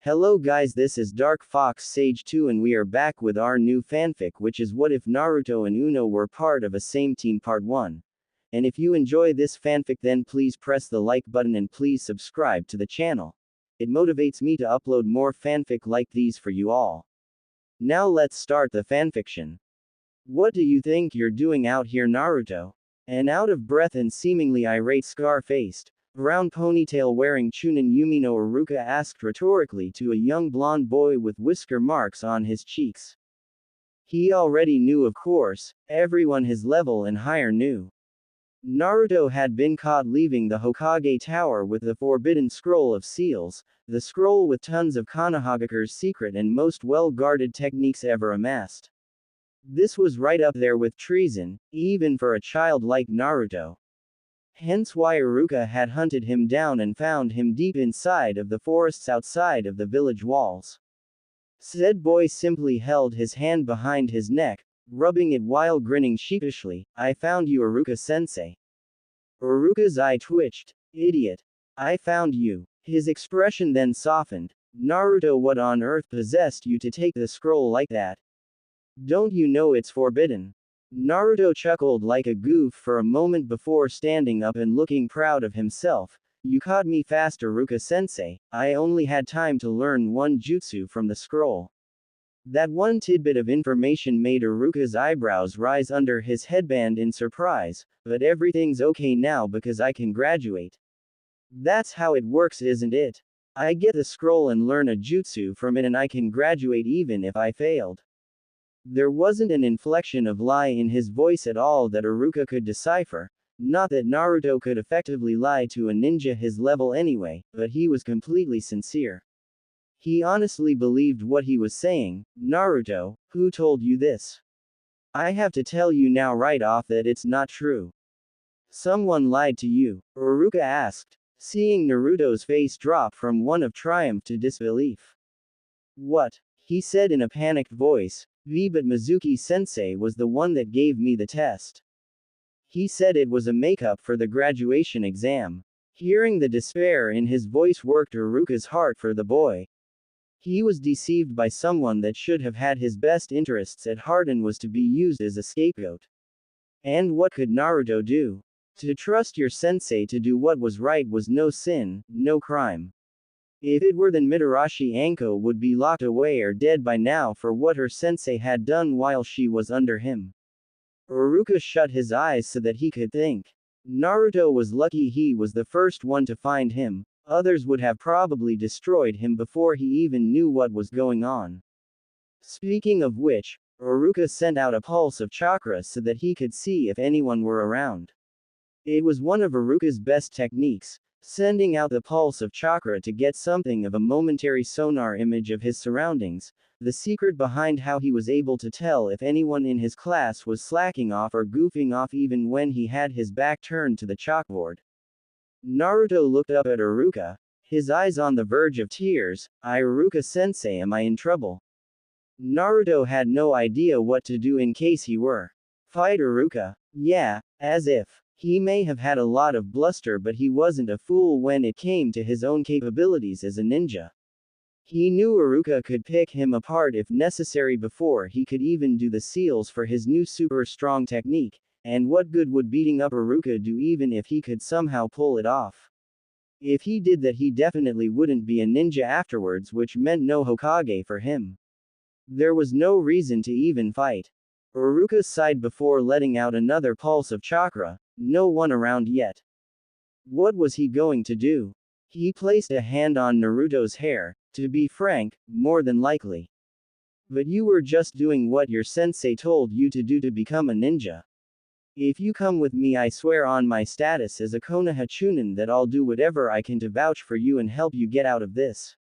Hello guys, this is Dark Fox Sage 2 and we are back with our new fanfic, which is What If Naruto and Uno Were Part of a Same Team Part 1. And if you enjoy this fanfic, then please press the like button and please subscribe to the channel. It motivates me to upload more fanfic like these for you all. Now let's start the fanfiction. What do you think you're doing out here, Naruto? An out of breath and seemingly irate scar-faced, brown ponytail wearing Chunin Yumino Iruka asked rhetorically to a young blonde boy with whisker marks on his cheeks. He already knew, of course, everyone his level and higher knew. Naruto had been caught leaving the Hokage Tower with the forbidden scroll of seals, the scroll with tons of Konohagakure's secret and most well-guarded techniques ever amassed. This was right up there with treason, even for a child like Naruto. Hence why Iruka had hunted him down and found him deep inside of the forests outside of the village walls. Said boy simply held his hand behind his neck, rubbing it while grinning sheepishly. "I found you, Iruka-sensei." Iruka's eye twitched. "Idiot. I found you." His expression then softened. "Naruto, what on earth possessed you to take the scroll like that? Don't you know it's forbidden?" Naruto chuckled like a goof for a moment before standing up and looking proud of himself. "You caught me fast, Iruka-sensei. I only had time to learn one jutsu from the scroll." That one tidbit of information made Iruka's eyebrows rise under his headband in surprise. "But everything's okay now because I can graduate." "That's how it works, isn't it? I get the scroll and learn a jutsu from it and I can graduate even if I failed." There wasn't an inflection of lie in his voice at all that Iruka could decipher. Not that Naruto could effectively lie to a ninja his level anyway, but he was completely sincere. He honestly believed what he was saying. "Naruto, who told you this? I have to tell you now right off that it's not true." "Someone lied to you?" Iruka asked, seeing Naruto's face drop from one of triumph to disbelief. "What?" he said in a panicked voice. But Mizuki-sensei was the one that gave me the test. He said it was a makeup for the graduation exam." Hearing the despair in his voice worked Iruka's heart for the boy. He was deceived by someone that should have had his best interests at heart and was to be used as a scapegoat. And what could Naruto do? To trust your sensei to do what was right was no sin, no crime. If it were, then Mitarashi Anko would be locked away or dead by now for what her sensei had done while she was under him. Iruka shut his eyes so that he could think. Naruto was lucky he was the first one to find him. Others would have probably destroyed him before he even knew what was going on. Speaking of which, Iruka sent out a pulse of chakra so that he could see if anyone were around. It was one of Iruka's best techniques, sending out the pulse of chakra to get something of a momentary sonar image of his surroundings, the secret behind how he was able to tell if anyone in his class was slacking off or goofing off even when he had his back turned to the chalkboard. Naruto looked up at Iruka, his eyes on the verge of tears. "Iruka-sensei, am I in trouble?" Naruto had no idea what to do in case he were. "Fight, Iruka." Yeah, as if. He may have had a lot of bluster, but he wasn't a fool when it came to his own capabilities as a ninja. He knew Iruka could pick him apart if necessary before he could even do the seals for his new super strong technique, and what good would beating up Iruka do even if he could somehow pull it off? If he did that, he definitely wouldn't be a ninja afterwards, which meant no Hokage for him. There was no reason to even fight. Iruka sighed before letting out another pulse of chakra. No one around yet. What was he going to do? He placed a hand on Naruto's hair. "To be frank, more than likely. But you were just doing what your sensei told you to do to become a ninja. If you come with me, I swear on my status as a Konoha Chunin that I'll do whatever I can to vouch for you and help you get out of this,"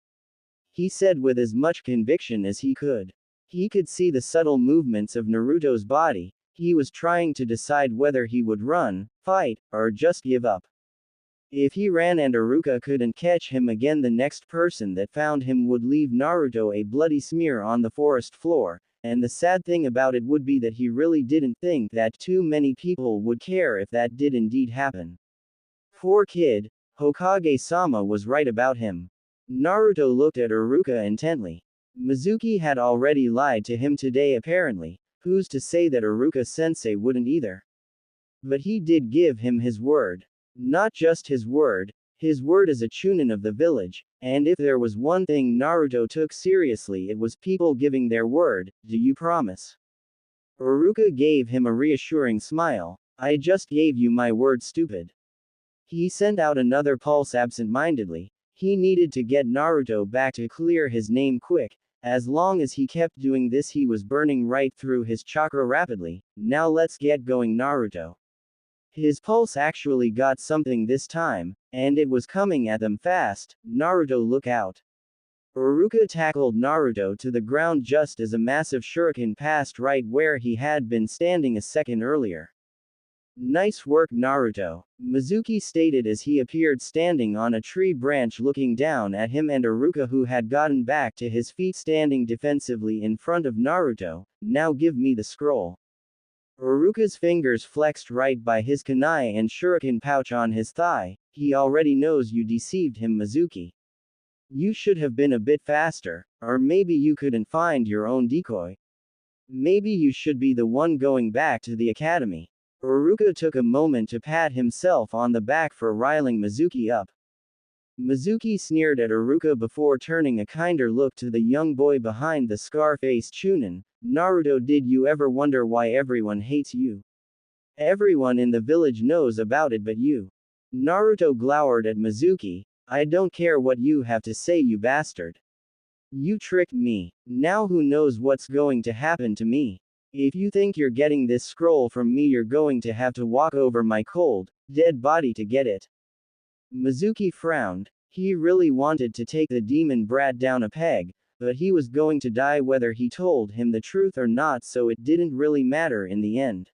he said with as much conviction as he could. He could see the subtle movements of Naruto's body. He was trying to decide whether he would run, fight, or just give up. If he ran and Iruka couldn't catch him again, the next person that found him would leave Naruto a bloody smear on the forest floor, and the sad thing about it would be that he really didn't think that too many people would care if that did indeed happen. Poor kid, Hokage-sama was right about him. Naruto looked at Iruka intently. Mizuki had already lied to him today apparently. Who's to say that Iruka-sensei wouldn't either? But he did give him his word. Not just his word as a chunin of the village, and if there was one thing Naruto took seriously it was people giving their word. Do you promise? Iruka gave him a reassuring smile. I just gave you my word, stupid. He sent out another pulse absent-mindedly. He needed to get Naruto back to clear his name quick. As long as he kept doing this he was burning right through his chakra rapidly. Now let's get going, Naruto. His pulse actually got something this time, and it was coming at them fast. Naruto, look out. Iruka tackled Naruto to the ground just as a massive shuriken passed right where he had been standing a second earlier. Nice work, Naruto, Mizuki stated as he appeared standing on a tree branch looking down at him and Iruka, who had gotten back to his feet standing defensively in front of Naruto. Now give me the scroll. Iruka's fingers flexed right by his kunai and shuriken pouch on his thigh. He already knows you deceived him, Mizuki. You should have been a bit faster, or maybe you couldn't find your own decoy. Maybe you should be the one going back to the academy. Iruka took a moment to pat himself on the back for riling Mizuki up. Mizuki sneered at Iruka before turning a kinder look to the young boy behind the scar-faced chunin. Naruto, did you ever wonder why everyone hates you? Everyone in the village knows about it but you. Naruto glowered at Mizuki. I don't care what you have to say, you bastard. You tricked me. Now who knows what's going to happen to me? If you think you're getting this scroll from me, you're going to have to walk over my cold, dead body to get it. Mizuki frowned. He really wanted to take the demon brat down a peg, but he was going to die whether he told him the truth or not, so it didn't really matter in the end.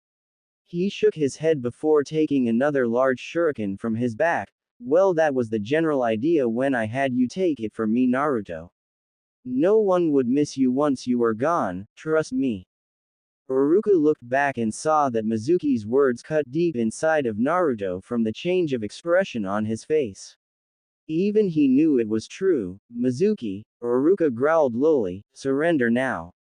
He shook his head before taking another large shuriken from his back. Well, that was the general idea when I had you take it from me, Naruto. No one would miss you once you were gone, trust me. Iruka looked back and saw that Mizuki's words cut deep inside of Naruto from the change of expression on his face. Even he knew it was true. Mizuki, Iruka growled lowly, surrender now.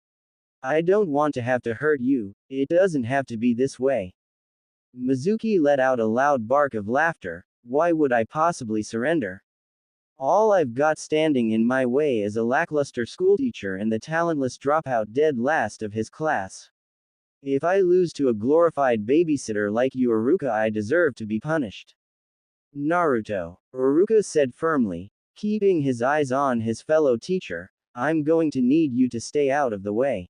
I don't want to have to hurt you, it doesn't have to be this way. Mizuki let out a loud bark of laughter. Why would I possibly surrender? All I've got standing in my way is a lackluster schoolteacher and the talentless dropout dead last of his class. If I lose to a glorified babysitter like you, Iruka, I deserve to be punished. Naruto, Iruka said firmly, keeping his eyes on his fellow teacher, I'm going to need you to stay out of the way.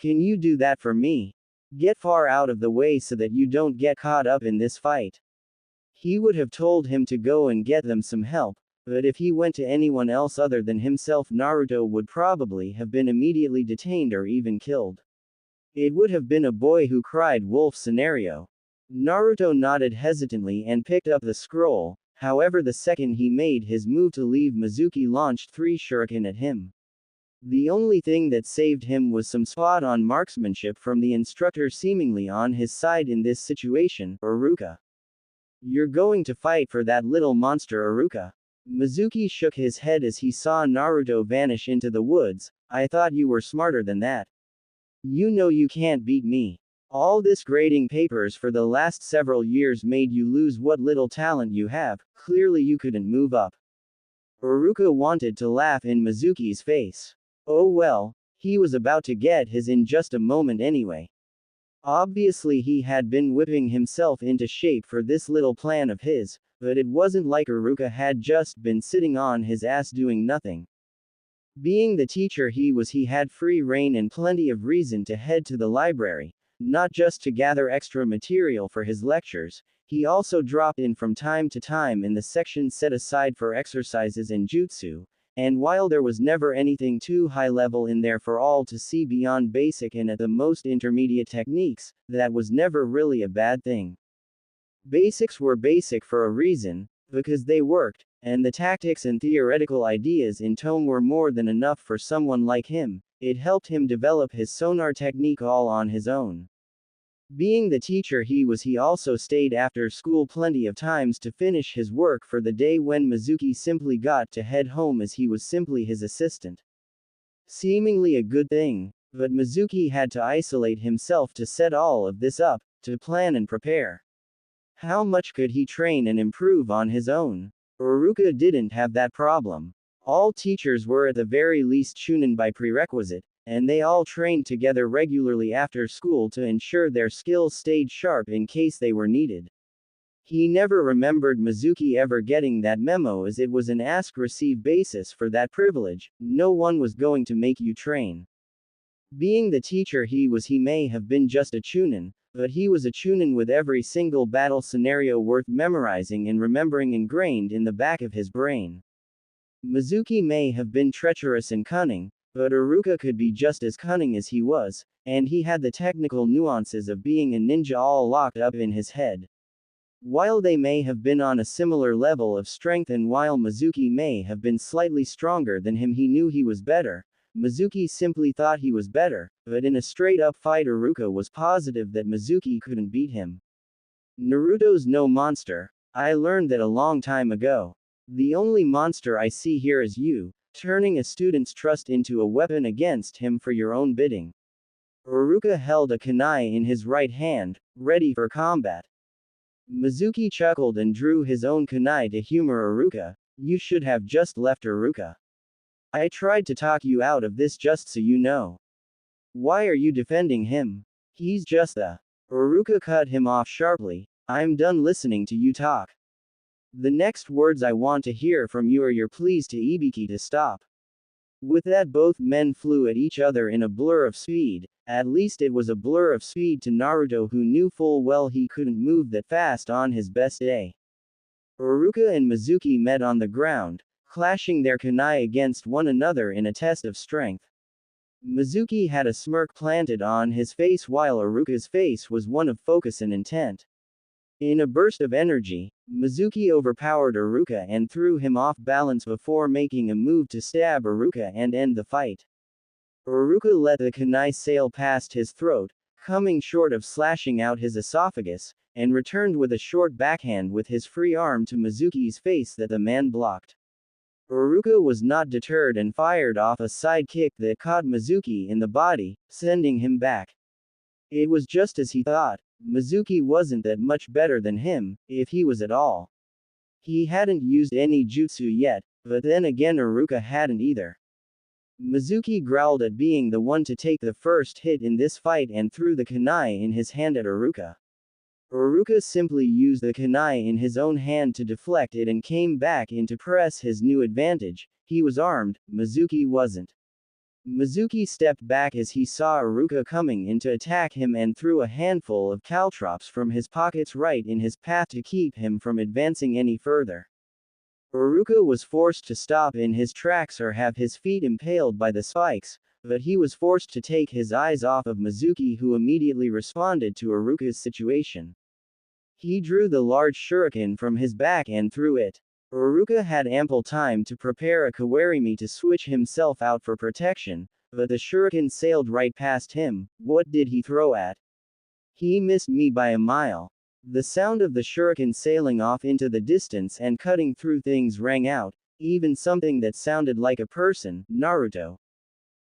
Can you do that for me? Get far out of the way so that you don't get caught up in this fight. He would have told him to go and get them some help, but if he went to anyone else other than himself, Naruto would probably have been immediately detained or even killed. It would have been a boy who cried wolf scenario. Naruto nodded hesitantly and picked up the scroll. However, the second he made his move to leave, Mizuki launched 3 shuriken at him. The only thing that saved him was some spot-on marksmanship from the instructor seemingly on his side in this situation, Iruka. You're going to fight for that little monster, Iruka? Mizuki shook his head as he saw Naruto vanish into the woods. I thought you were smarter than that. You know you can't beat me. All this grading papers for the last several years made you lose what little talent you have. Clearly you couldn't move up. Iruka wanted to laugh in Mizuki's face. Oh well, he was about to get his in just a moment anyway. Obviously he had been whipping himself into shape for this little plan of his, but it wasn't like Iruka had just been sitting on his ass doing nothing. Being the teacher he was, he had free rein and plenty of reason to head to the library, not just to gather extra material for his lectures. He also dropped in from time to time in the section set aside for exercises and jutsu, and while there was never anything too high level in there for all to see beyond basic and at the most intermediate techniques, that was never really a bad thing. Basics were basic for a reason, because they worked, and the tactics and theoretical ideas in tome were more than enough for someone like him. It helped him develop his sonar technique all on his own. Being the teacher he also stayed after school plenty of times to finish his work for the day when Mizuki simply got to head home as he was simply his assistant. Seemingly a good thing, but Mizuki had to isolate himself to set all of this up, to plan and prepare. How much could he train and improve on his own? Uruka didn't have that problem. All teachers were at the very least Chunin by prerequisite, and they all trained together regularly after school to ensure their skills stayed sharp in case they were needed. He never remembered Mizuki ever getting that memo, as it was an ask-receive basis for that privilege. No one was going to make you train. Being the teacher he may have been just a Chunin, but he was a Chunin with every single battle scenario worth memorizing and remembering ingrained in the back of his brain. Mizuki may have been treacherous and cunning, but Uruka could be just as cunning as he was, and he had the technical nuances of being a ninja all locked up in his head. While they may have been on a similar level of strength, and while Mizuki may have been slightly stronger than him, he knew he was better. Mizuki simply thought he was better, but in a straight-up fight Uruka was positive that Mizuki couldn't beat him. Naruto's no monster. I learned that a long time ago. The only monster I see here is you, turning a student's trust into a weapon against him for your own bidding. Uruka held a kunai in his right hand, ready for combat. Mizuki chuckled and drew his own kunai to humor Uruka. You should have just left Uruka. I tried to talk you out of this just so you know. Why are you defending him? He's just a... Uruka cut him off sharply. I'm done listening to you talk. The next words I want to hear from you are your pleas to Ibiki to stop. With that, both men flew at each other in a blur of speed. At least it was a blur of speed to Naruto, who knew full well he couldn't move that fast on his best day. Uruka and Mizuki met on the ground, clashing their kunai against one another in a test of strength. Mizuki had a smirk planted on his face while Uruka's face was one of focus and intent. In a burst of energy, Mizuki overpowered Uruka and threw him off balance before making a move to stab Uruka and end the fight. Uruka let the kunai sail past his throat, coming short of slashing out his esophagus, and returned with a short backhand with his free arm to Mizuki's face that the man blocked. Uruka was not deterred and fired off a side kick that caught Mizuki in the body, sending him back. It was just as he thought. Mizuki wasn't that much better than him, if he was at all. He hadn't used any jutsu yet, but then again Uruka hadn't either. Mizuki growled at being the one to take the first hit in this fight and threw the kunai in his hand at Uruka. Uruka simply used the kunai in his own hand to deflect it and came back in to press his new advantage. He was armed, Mizuki wasn't. Mizuki stepped back as he saw Uruka coming in to attack him and threw a handful of caltrops from his pockets right in his path to keep him from advancing any further. Uruka was forced to stop in his tracks or have his feet impaled by the spikes, but he was forced to take his eyes off of Mizuki, who immediately responded to Uruka's situation. He drew the large shuriken from his back and threw it. Uruka had ample time to prepare a kawarimi to switch himself out for protection, but the shuriken sailed right past him. What did he throw at? He missed me by a mile. The sound of the shuriken sailing off into the distance and cutting through things rang out, even something that sounded like a person, Naruto.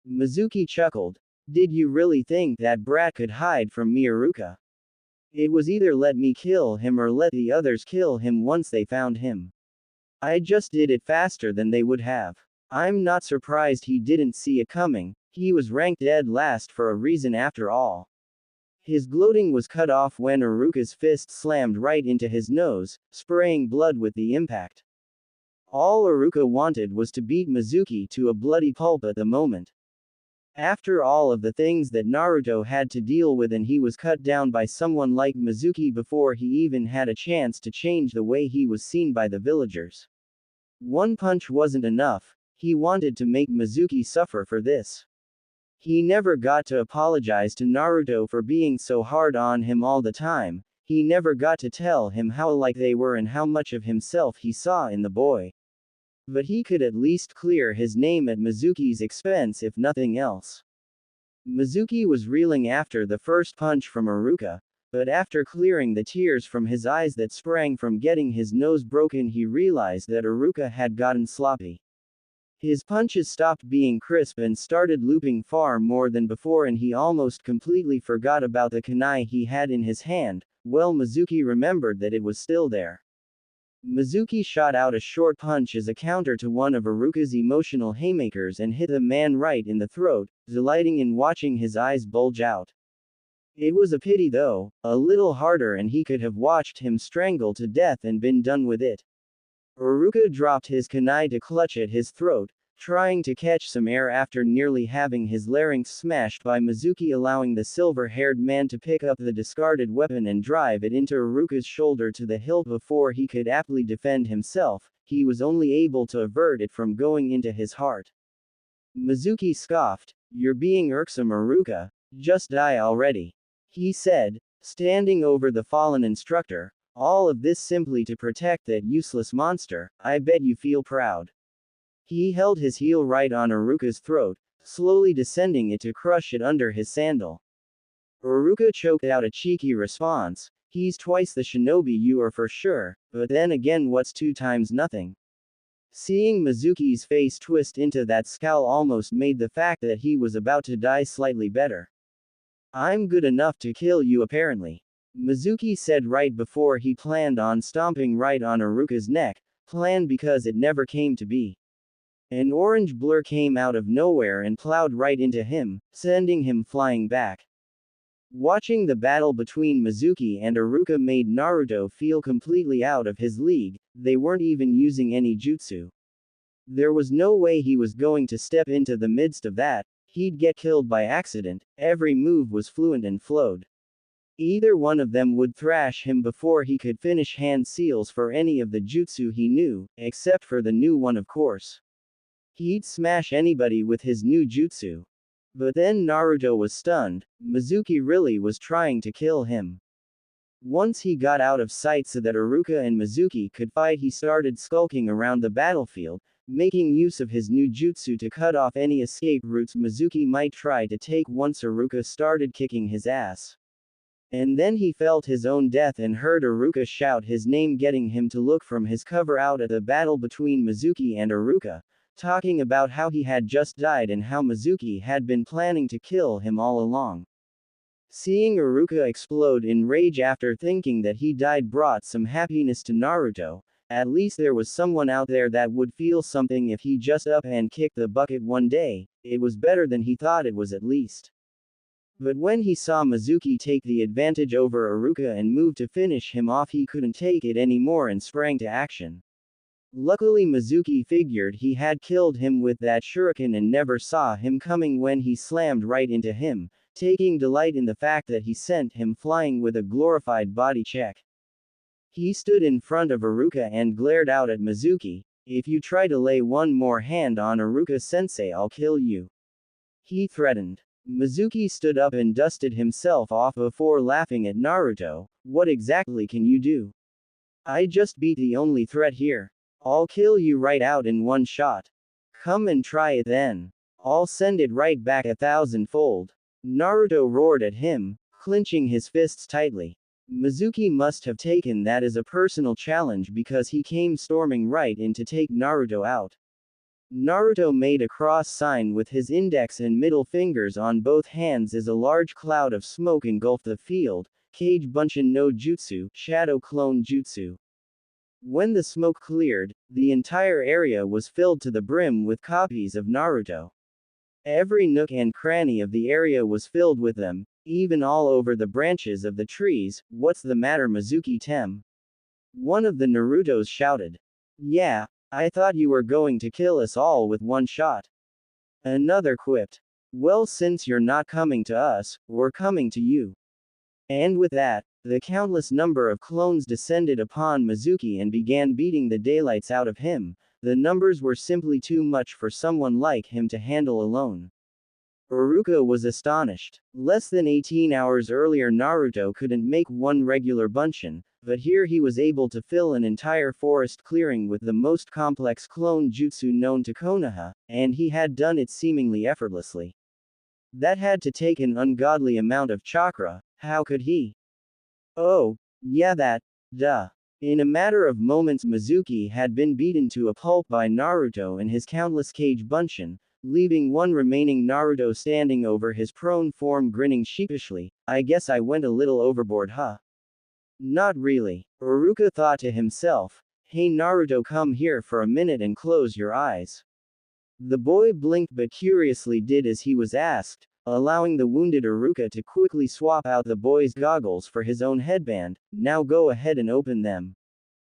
Mizuki chuckled. Did you really think that brat could hide from me, Uruka? It was either let me kill him or let the others kill him once they found him. I just did it faster than they would have. I'm not surprised he didn't see it coming. He was ranked dead last for a reason after all. His gloating was cut off when Uruka's fist slammed right into his nose, spraying blood with the impact. All Uruka wanted was to beat Mizuki to a bloody pulp at the moment. After all of the things that Naruto had to deal with, and he was cut down by someone like Mizuki before he even had a chance to change the way he was seen by the villagers. One punch wasn't enough. He wanted to make Mizuki suffer for this. He never got to apologize to Naruto for being so hard on him all the time. He never got to tell him how alike they were and how much of himself he saw in the boy. But he could at least clear his name at Mizuki's expense, if nothing else. Mizuki was reeling after the first punch from Uruka, But after clearing the tears from his eyes that sprang from getting his nose broken, he realized that Iruka had gotten sloppy. His punches stopped being crisp and started looping far more than before, and he almost completely forgot about the kunai he had in his hand. Well, Mizuki remembered that it was still there. Mizuki shot out a short punch as a counter to one of Iruka's emotional haymakers and hit the man right in the throat, delighting in watching his eyes bulge out. It was a pity though, a little harder and he could have watched him strangle to death and been done with it. Iruka dropped his kunai to clutch at his throat, trying to catch some air after nearly having his larynx smashed by Mizuki, allowing the silver-haired man to pick up the discarded weapon and drive it into Iruka's shoulder to the hilt before he could aptly defend himself. He was only able to avert it from going into his heart. Mizuki scoffed, "You're being irksome, Iruka. Just die already," he said, standing over the fallen instructor. "All of this simply to protect that useless monster. I bet you feel proud." He held his heel right on Iruka's throat, slowly descending it to crush it under his sandal. Iruka choked out a cheeky response. "He's twice the shinobi you are for sure, but then again what's 2 times nothing?" Seeing Mizuki's face twist into that scowl almost made the fact that he was about to die slightly better. "I'm good enough to kill you apparently," Mizuki said right before he planned on stomping right on Iruka's neck, planned because it never came to be. An orange blur came out of nowhere and plowed right into him, sending him flying back. Watching the battle between Mizuki and Iruka made Naruto feel completely out of his league. They weren't even using any jutsu. There was no way he was going to step into the midst of that. He'd get killed by accident. Every move was fluent and flowed. Either one of them would thrash him before he could finish hand seals for any of the jutsu he knew, except for the new one of course. He'd smash anybody with his new jutsu. But then Naruto was stunned. Mizuki really was trying to kill him. Once he got out of sight so that Iruka and Mizuki could fight, he started skulking around the battlefield, making use of his new jutsu to cut off any escape routes Mizuki might try to take once Iruka started kicking his ass. And then he felt his own death and heard Iruka shout his name, getting him to look from his cover out at the battle between Mizuki and Iruka, talking about how he had just died and how Mizuki had been planning to kill him all along. Seeing Iruka explode in rage after thinking that he died brought some happiness to Naruto. At least there was someone out there that would feel something if he just up and kicked the bucket one day. It was better than he thought it was at least. But when he saw Mizuki take the advantage over Iruka and move to finish him off, he couldn't take it anymore and sprang to action. Luckily Mizuki figured he had killed him with that shuriken and never saw him coming when he slammed right into him, taking delight in the fact that he sent him flying with a glorified body check. He stood in front of Iruka and glared out at Mizuki. "If you try to lay one more hand on Iruka-sensei, I'll kill you," he threatened. Mizuki stood up and dusted himself off before laughing at Naruto. "What exactly can you do? I just beat the only threat here. I'll kill you right out in one shot. Come and try it then. I'll send it right back 1,000-fold." Naruto roared at him, clenching his fists tightly. Mizuki must have taken that as a personal challenge because he came storming right in to take Naruto out. Naruto made a cross sign with his index and middle fingers on both hands as a large cloud of smoke engulfed the field. Kage Bunshin no Jutsu, Shadow Clone Jutsu. When the smoke cleared, the entire area was filled to the brim with copies of Naruto. Every nook and cranny of the area was filled with them, even all over the branches of the trees. "What's the matter, Mizuki Tem?" one of the Narutos shouted. "Yeah, I thought you were going to kill us all with one shot," another quipped. "Well, since you're not coming to us, we're coming to you." And with that, the countless number of clones descended upon Mizuki and began beating the daylights out of him. The numbers were simply too much for someone like him to handle alone. Iruka was astonished. Less than 18 hours earlier Naruto couldn't make one regular bunshin, but here he was able to fill an entire forest clearing with the most complex clone jutsu known to Konoha, and he had done it seemingly effortlessly. That had to take an ungodly amount of chakra. How could he? Oh, yeah, that. Duh. In a matter of moments, Mizuki had been beaten to a pulp by Naruto and his countless Kage Bunshin, leaving one remaining Naruto standing over his prone form grinning sheepishly. I guess I went a little overboard, huh? Not really. Uruka thought to himself. Hey Naruto, come here for a minute and close your eyes. The boy blinked but curiously did as he was asked, allowing the wounded Uruka to quickly swap out the boy's goggles for his own headband. Now go ahead and open them.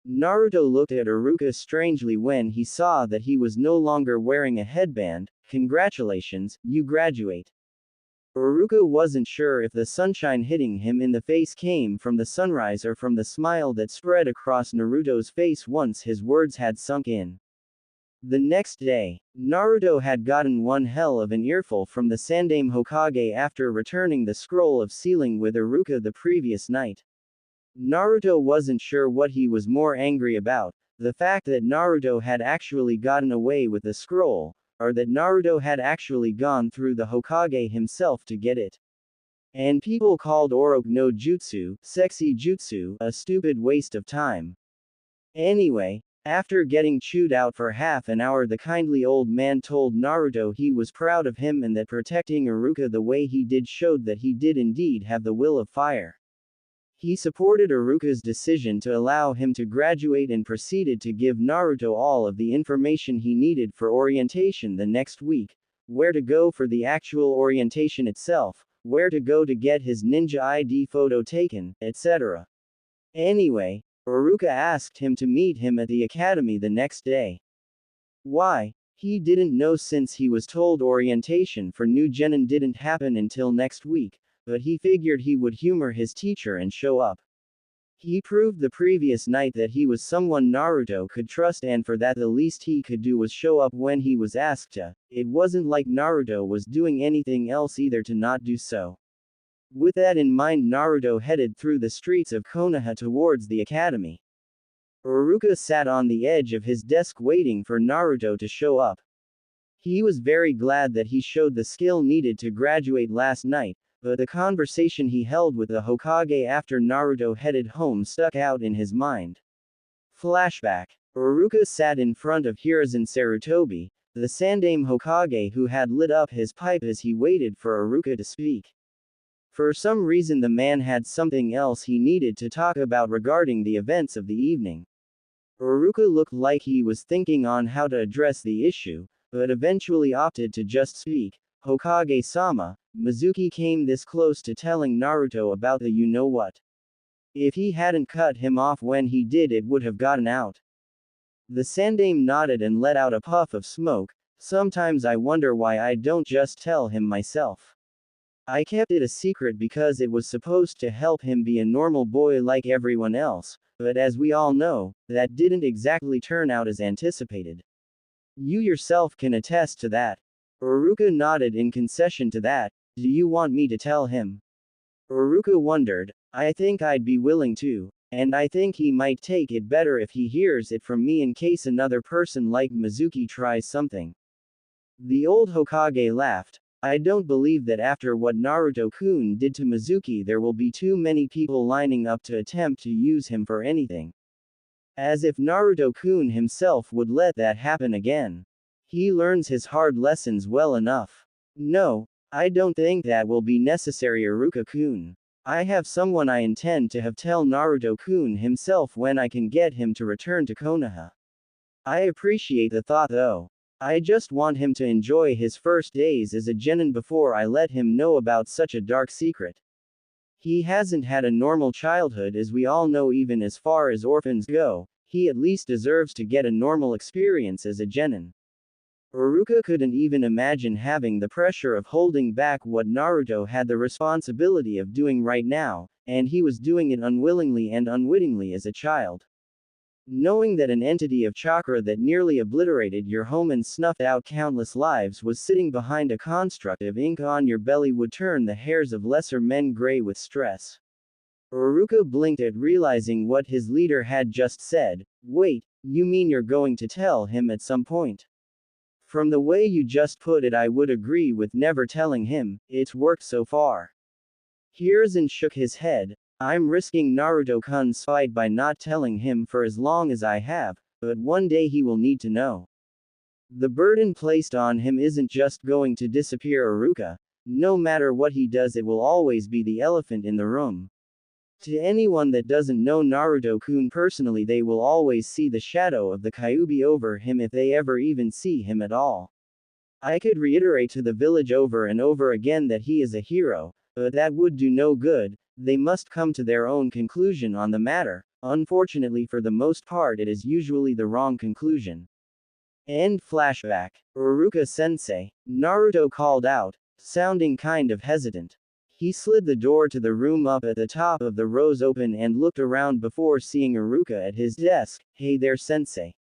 Naruto looked at Uruka strangely when he saw that he was no longer wearing a headband. Congratulations, you graduate. Uruka wasn't sure if the sunshine hitting him in the face came from the sunrise or from the smile that spread across Naruto's face once his words had sunk in. The next day, Naruto had gotten one hell of an earful from the Sandaime Hokage after returning the scroll of sealing with Iruka the previous night. Naruto wasn't sure what he was more angry about, the fact that Naruto had actually gotten away with the scroll, or that Naruto had actually gone through the Hokage himself to get it. And people called Oroku no Jutsu, sexy jutsu, a stupid waste of time. Anyway, after getting chewed out for half an hour, the kindly old man told Naruto he was proud of him and that protecting Iruka the way he did showed that he did indeed have the will of fire. He supported Iruka's decision to allow him to graduate and proceeded to give Naruto all of the information he needed for orientation the next week, where to go for the actual orientation itself, where to go to get his ninja ID photo taken, etc. Anyway, Iruka asked him to meet him at the academy the next day. Why? He didn't know since he was told orientation for new genin didn't happen until next week, but he figured he would humor his teacher and show up. He proved the previous night that he was someone Naruto could trust, and for that the least he could do was show up when he was asked to. It wasn't like Naruto was doing anything else either to not do so. With that in mind, Naruto headed through the streets of Konoha towards the academy. Iruka sat on the edge of his desk waiting for Naruto to show up. He was very glad that he showed the skill needed to graduate last night, but the conversation he held with the Hokage after Naruto headed home stuck out in his mind. Flashback. Iruka sat in front of Hiruzen Sarutobi, the Sandaime Hokage who had lit up his pipe as he waited for Iruka to speak. For some reason the man had something else he needed to talk about regarding the events of the evening. Iruka looked like he was thinking on how to address the issue, but eventually opted to just speak. Hokage-sama, Mizuki came this close to telling Naruto about the you-know-what. If he hadn't cut him off when he did, it would have gotten out. The Sandaime nodded and let out a puff of smoke. Sometimes I wonder why I don't just tell him myself. I kept it a secret because it was supposed to help him be a normal boy like everyone else, but as we all know, that didn't exactly turn out as anticipated. You yourself can attest to that. Iruka nodded in concession to that. Do you want me to tell him? Iruka wondered. I think I'd be willing to, and I think he might take it better if he hears it from me in case another person like Mizuki tries something. The old Hokage laughed. I don't believe that after what Naruto-kun did to Mizuki there will be too many people lining up to attempt to use him for anything. As if Naruto-kun himself would let that happen again. He learns his hard lessons well enough. No, I don't think that will be necessary, Iruka-kun. I have someone I intend to have tell Naruto-kun himself when I can get him to return to Konoha. I appreciate the thought though. I just want him to enjoy his first days as a genin before I let him know about such a dark secret. He hasn't had a normal childhood, as we all know. Even as far as orphans go, he at least deserves to get a normal experience as a genin. Iruka couldn't even imagine having the pressure of holding back what Naruto had the responsibility of doing right now, and he was doing it unwillingly and unwittingly as a child. Knowing that an entity of chakra that nearly obliterated your home and snuffed out countless lives was sitting behind a construct of ink on your belly would turn the hairs of lesser men gray with stress. Iruka blinked at realizing what his leader had just said. Wait, you mean you're going to tell him at some point? From the way you just put it, I would agree with never telling him. It's worked so far. Hiruzen shook his head. I'm risking Naruto-kun's fight by not telling him for as long as I have, but one day he will need to know. The burden placed on him isn't just going to disappear, Iruka. No matter what he does, it will always be the elephant in the room. To anyone that doesn't know Naruto-kun personally, they will always see the shadow of the Kyuubi over him if they ever even see him at all. I could reiterate to the village over and over again that he is a hero, but that would do no good. They must come to their own conclusion on the matter. Unfortunately, for the most part, it is usually the wrong conclusion. End flashback. Uruka-sensei, Naruto called out, sounding kind of hesitant. He slid the door to the room up at the top of the rows open and looked around before seeing Iruka at his desk. Hey there, sensei.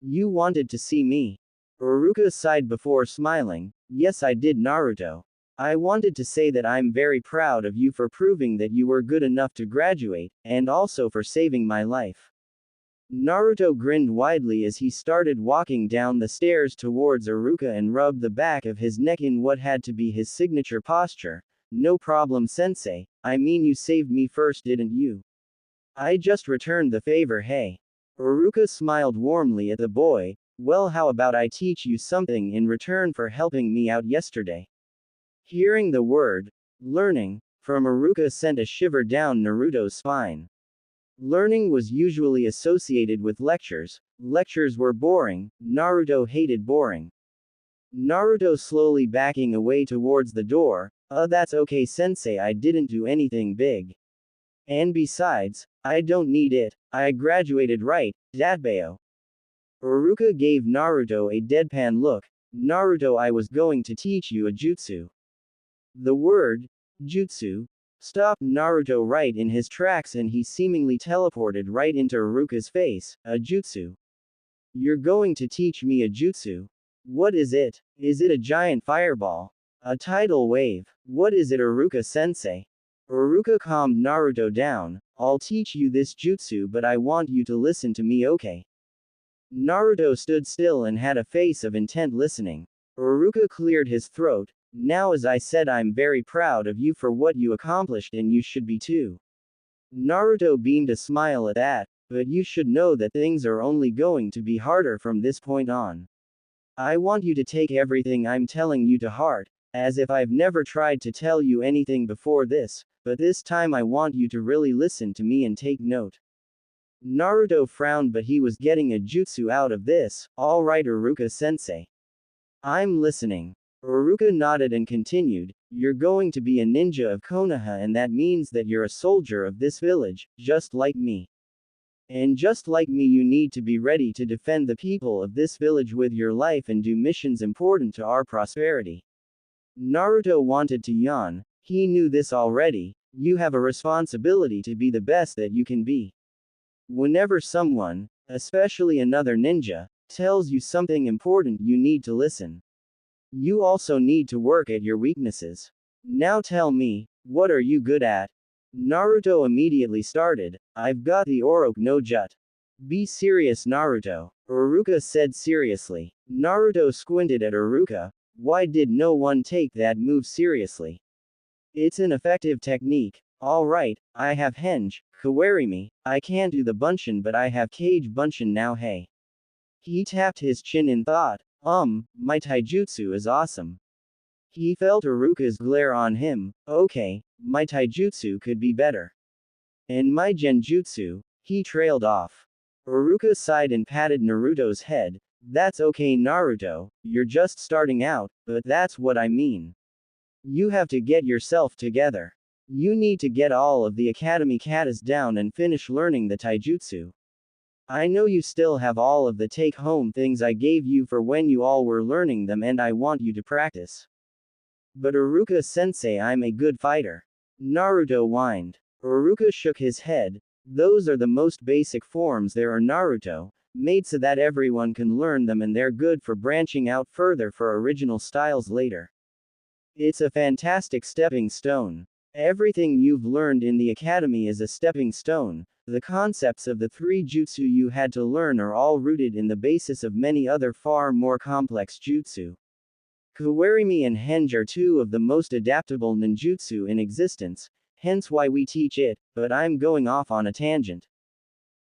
You wanted to see me? Iruka sighed before smiling. Yes, I did, Naruto. I wanted to say that I'm very proud of you for proving that you were good enough to graduate, and also for saving my life. Naruto grinned widely as he started walking down the stairs towards Iruka and rubbed the back of his neck in what had to be his signature posture. No problem, sensei. I mean, you saved me first, didn't you? I just returned the favor, hey. Iruka smiled warmly at the boy. Well, how about I teach you something in return for helping me out yesterday? Hearing the word, learning, from Iruka sent a shiver down Naruto's spine. Learning was usually associated with lectures. Lectures were boring. Naruto hated boring. Naruto slowly backing away towards the door. That's okay, sensei, I didn't do anything big. And besides, I don't need it. I graduated right, Datbeo. Iruka gave Naruto a deadpan look. Naruto, I was going to teach you a jutsu. The word, jutsu, stopped Naruto right in his tracks and he seemingly teleported right into Iruka's face. A jutsu. You're going to teach me a jutsu? What is it? Is it a giant fireball? A tidal wave? What is it, Iruka-sensei? Iruka calmed Naruto down. I'll teach you this jutsu, but I want you to listen to me, okay? Naruto stood still and had a face of intent listening. Iruka cleared his throat. Now, as I said, I'm very proud of you for what you accomplished, and you should be too. Naruto beamed a smile at that, but you should know that things are only going to be harder from this point on. I want you to take everything I'm telling you to heart, as if I've never tried to tell you anything before this, but this time I want you to really listen to me and take note. Naruto frowned, but he was getting a jutsu out of this. All right, Iruka-sensei. I'm listening. Iruka nodded and continued, you're going to be a ninja of Konoha, and that means that you're a soldier of this village, just like me. And just like me, you need to be ready to defend the people of this village with your life and do missions important to our prosperity. Naruto wanted to yawn. He knew this already. You have a responsibility to be the best that you can be. Whenever someone, especially another ninja, tells you something important, you need to listen. You also need to work at your weaknesses. Now tell me, what are you good at? Naruto immediately started. I've got the Oroku no Jut. Be serious, Naruto, Iruka said seriously. Naruto squinted at Iruka. Why did no one take that move seriously? It's an effective technique. Alright, I have Henge, Kawarimi. I can't do the Bunshin, but I have Kage Bunshin now, hey. He tapped his chin in thought. My taijutsu is awesome. He felt Iruka's glare on him. Okay, my taijutsu could be better. And my genjutsu, he trailed off. Iruka sighed and patted Naruto's head. That's okay, Naruto, you're just starting out, but that's what I mean. You have to get yourself together. You need to get all of the academy katas down and finish learning the taijutsu. I know you still have all of the take-home things I gave you for when you all were learning them, and I want you to practice. But Iruka-sensei, I'm a good fighter. Naruto whined. Iruka shook his head. Those are the most basic forms there are, Naruto, made so that everyone can learn them, and they're good for branching out further for original styles later. It's a fantastic stepping stone. Everything you've learned in the academy is a stepping stone. The concepts of the 3 jutsu you had to learn are all rooted in the basis of many other far more complex jutsu. Kawarimi and Henge are 2 of the most adaptable ninjutsu in existence. hence why we teach it, but I'm going off on a tangent.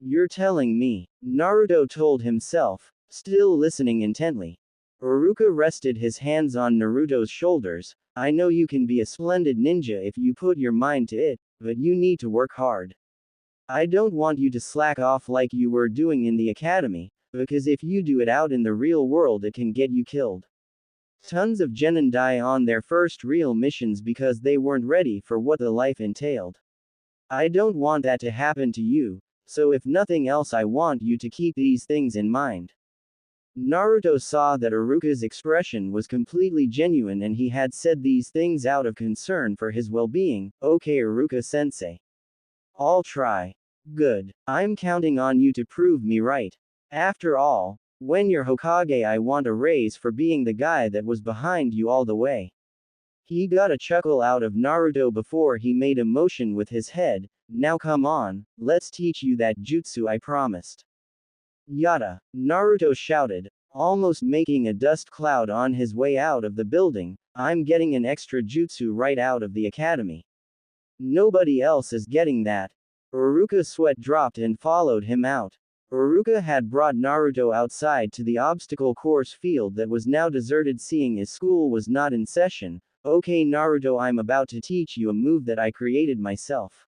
You're telling me, Naruto told himself, still listening intently. Iruka rested his hands on Naruto's shoulders. I know you can be a splendid ninja if you put your mind to it, but you need to work hard. I don't want you to slack off like you were doing in the academy, because if you do it out in the real world it can get you killed. Tons of genin die on their first real missions because they weren't ready for what the life entailed. I don't want that to happen to you, so if nothing else I want you to keep these things in mind. Naruto saw that Iruka's expression was completely genuine and he had said these things out of concern for his well-being. Okay, Iruka-sensei. I'll try. Good. I'm counting on you to prove me right. After all, when you're Hokage I want a raise for being the guy that was behind you all the way. He got a chuckle out of Naruto before he made a motion with his head. Now come on, let's teach you that jutsu I promised. Yada! Naruto shouted, almost making a dust cloud on his way out of the building. I'm getting an extra jutsu right out of the academy. Nobody else is getting that. Iruka's sweat dropped and followed him out. Iruka had brought Naruto outside to the obstacle course field that was now deserted, seeing as school was not in session. Okay Naruto, I'm about to teach you a move that I created myself.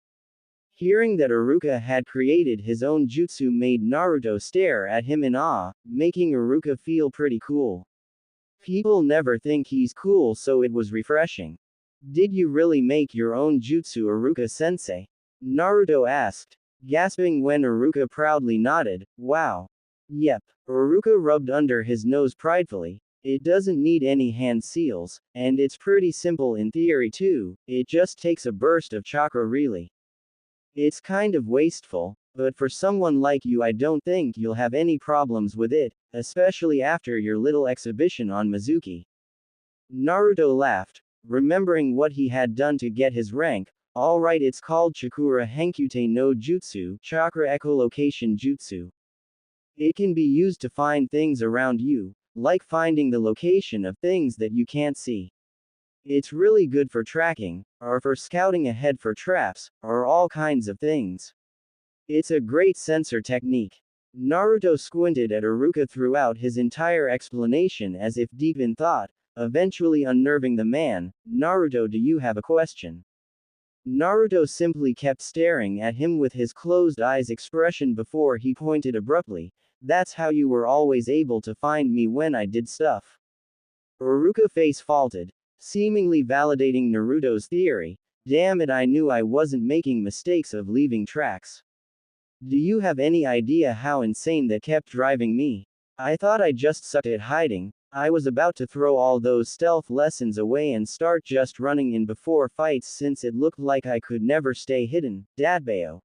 Hearing that Iruka had created his own jutsu made Naruto stare at him in awe, making Iruka feel pretty cool. People never think he's cool, so it was refreshing. Did you really make your own jutsu, Iruka-sensei? Naruto asked, gasping when Iruka proudly nodded. Wow. Yep. Iruka rubbed under his nose pridefully. It doesn't need any hand seals, and it's pretty simple in theory too, it just takes a burst of chakra really. It's kind of wasteful, but for someone like you I don't think you'll have any problems with it, especially after your little exhibition on Mizuki. Naruto laughed, remembering what he had done to get his rank. Alright, it's called Chakura Henkute no Jutsu, Chakra Echolocation Jutsu. It can be used to find things around you, like finding the location of things that you can't see. It's really good for tracking, or for scouting ahead for traps, or all kinds of things. It's a great sensor technique. Naruto squinted at Iruka throughout his entire explanation as if deep in thought, eventually unnerving the man. Naruto, do you have a question? Naruto simply kept staring at him with his closed eyes expression before he pointed abruptly. That's how you were always able to find me when I did stuff. Iruka's face faltered, seemingly validating Naruto's theory. Damn it, I knew I wasn't making mistakes of leaving tracks. Do you have any idea how insane that kept driving me? I thought I just sucked at hiding. I was about to throw all those stealth lessons away and start just running in before fights since it looked like I could never stay hidden. Dadbeo.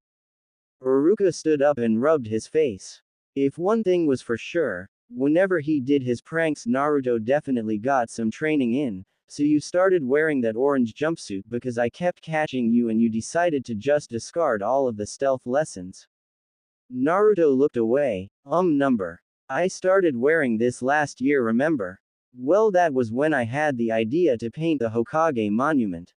Iruka stood up and rubbed his face. If one thing was for sure, whenever he did his pranks Naruto definitely got some training in. So you started wearing that orange jumpsuit because I kept catching you and you decided to just discard all of the stealth lessons. Naruto looked away. Number. I started wearing this last year, remember? Well, that was when I had the idea to paint the Hokage monument.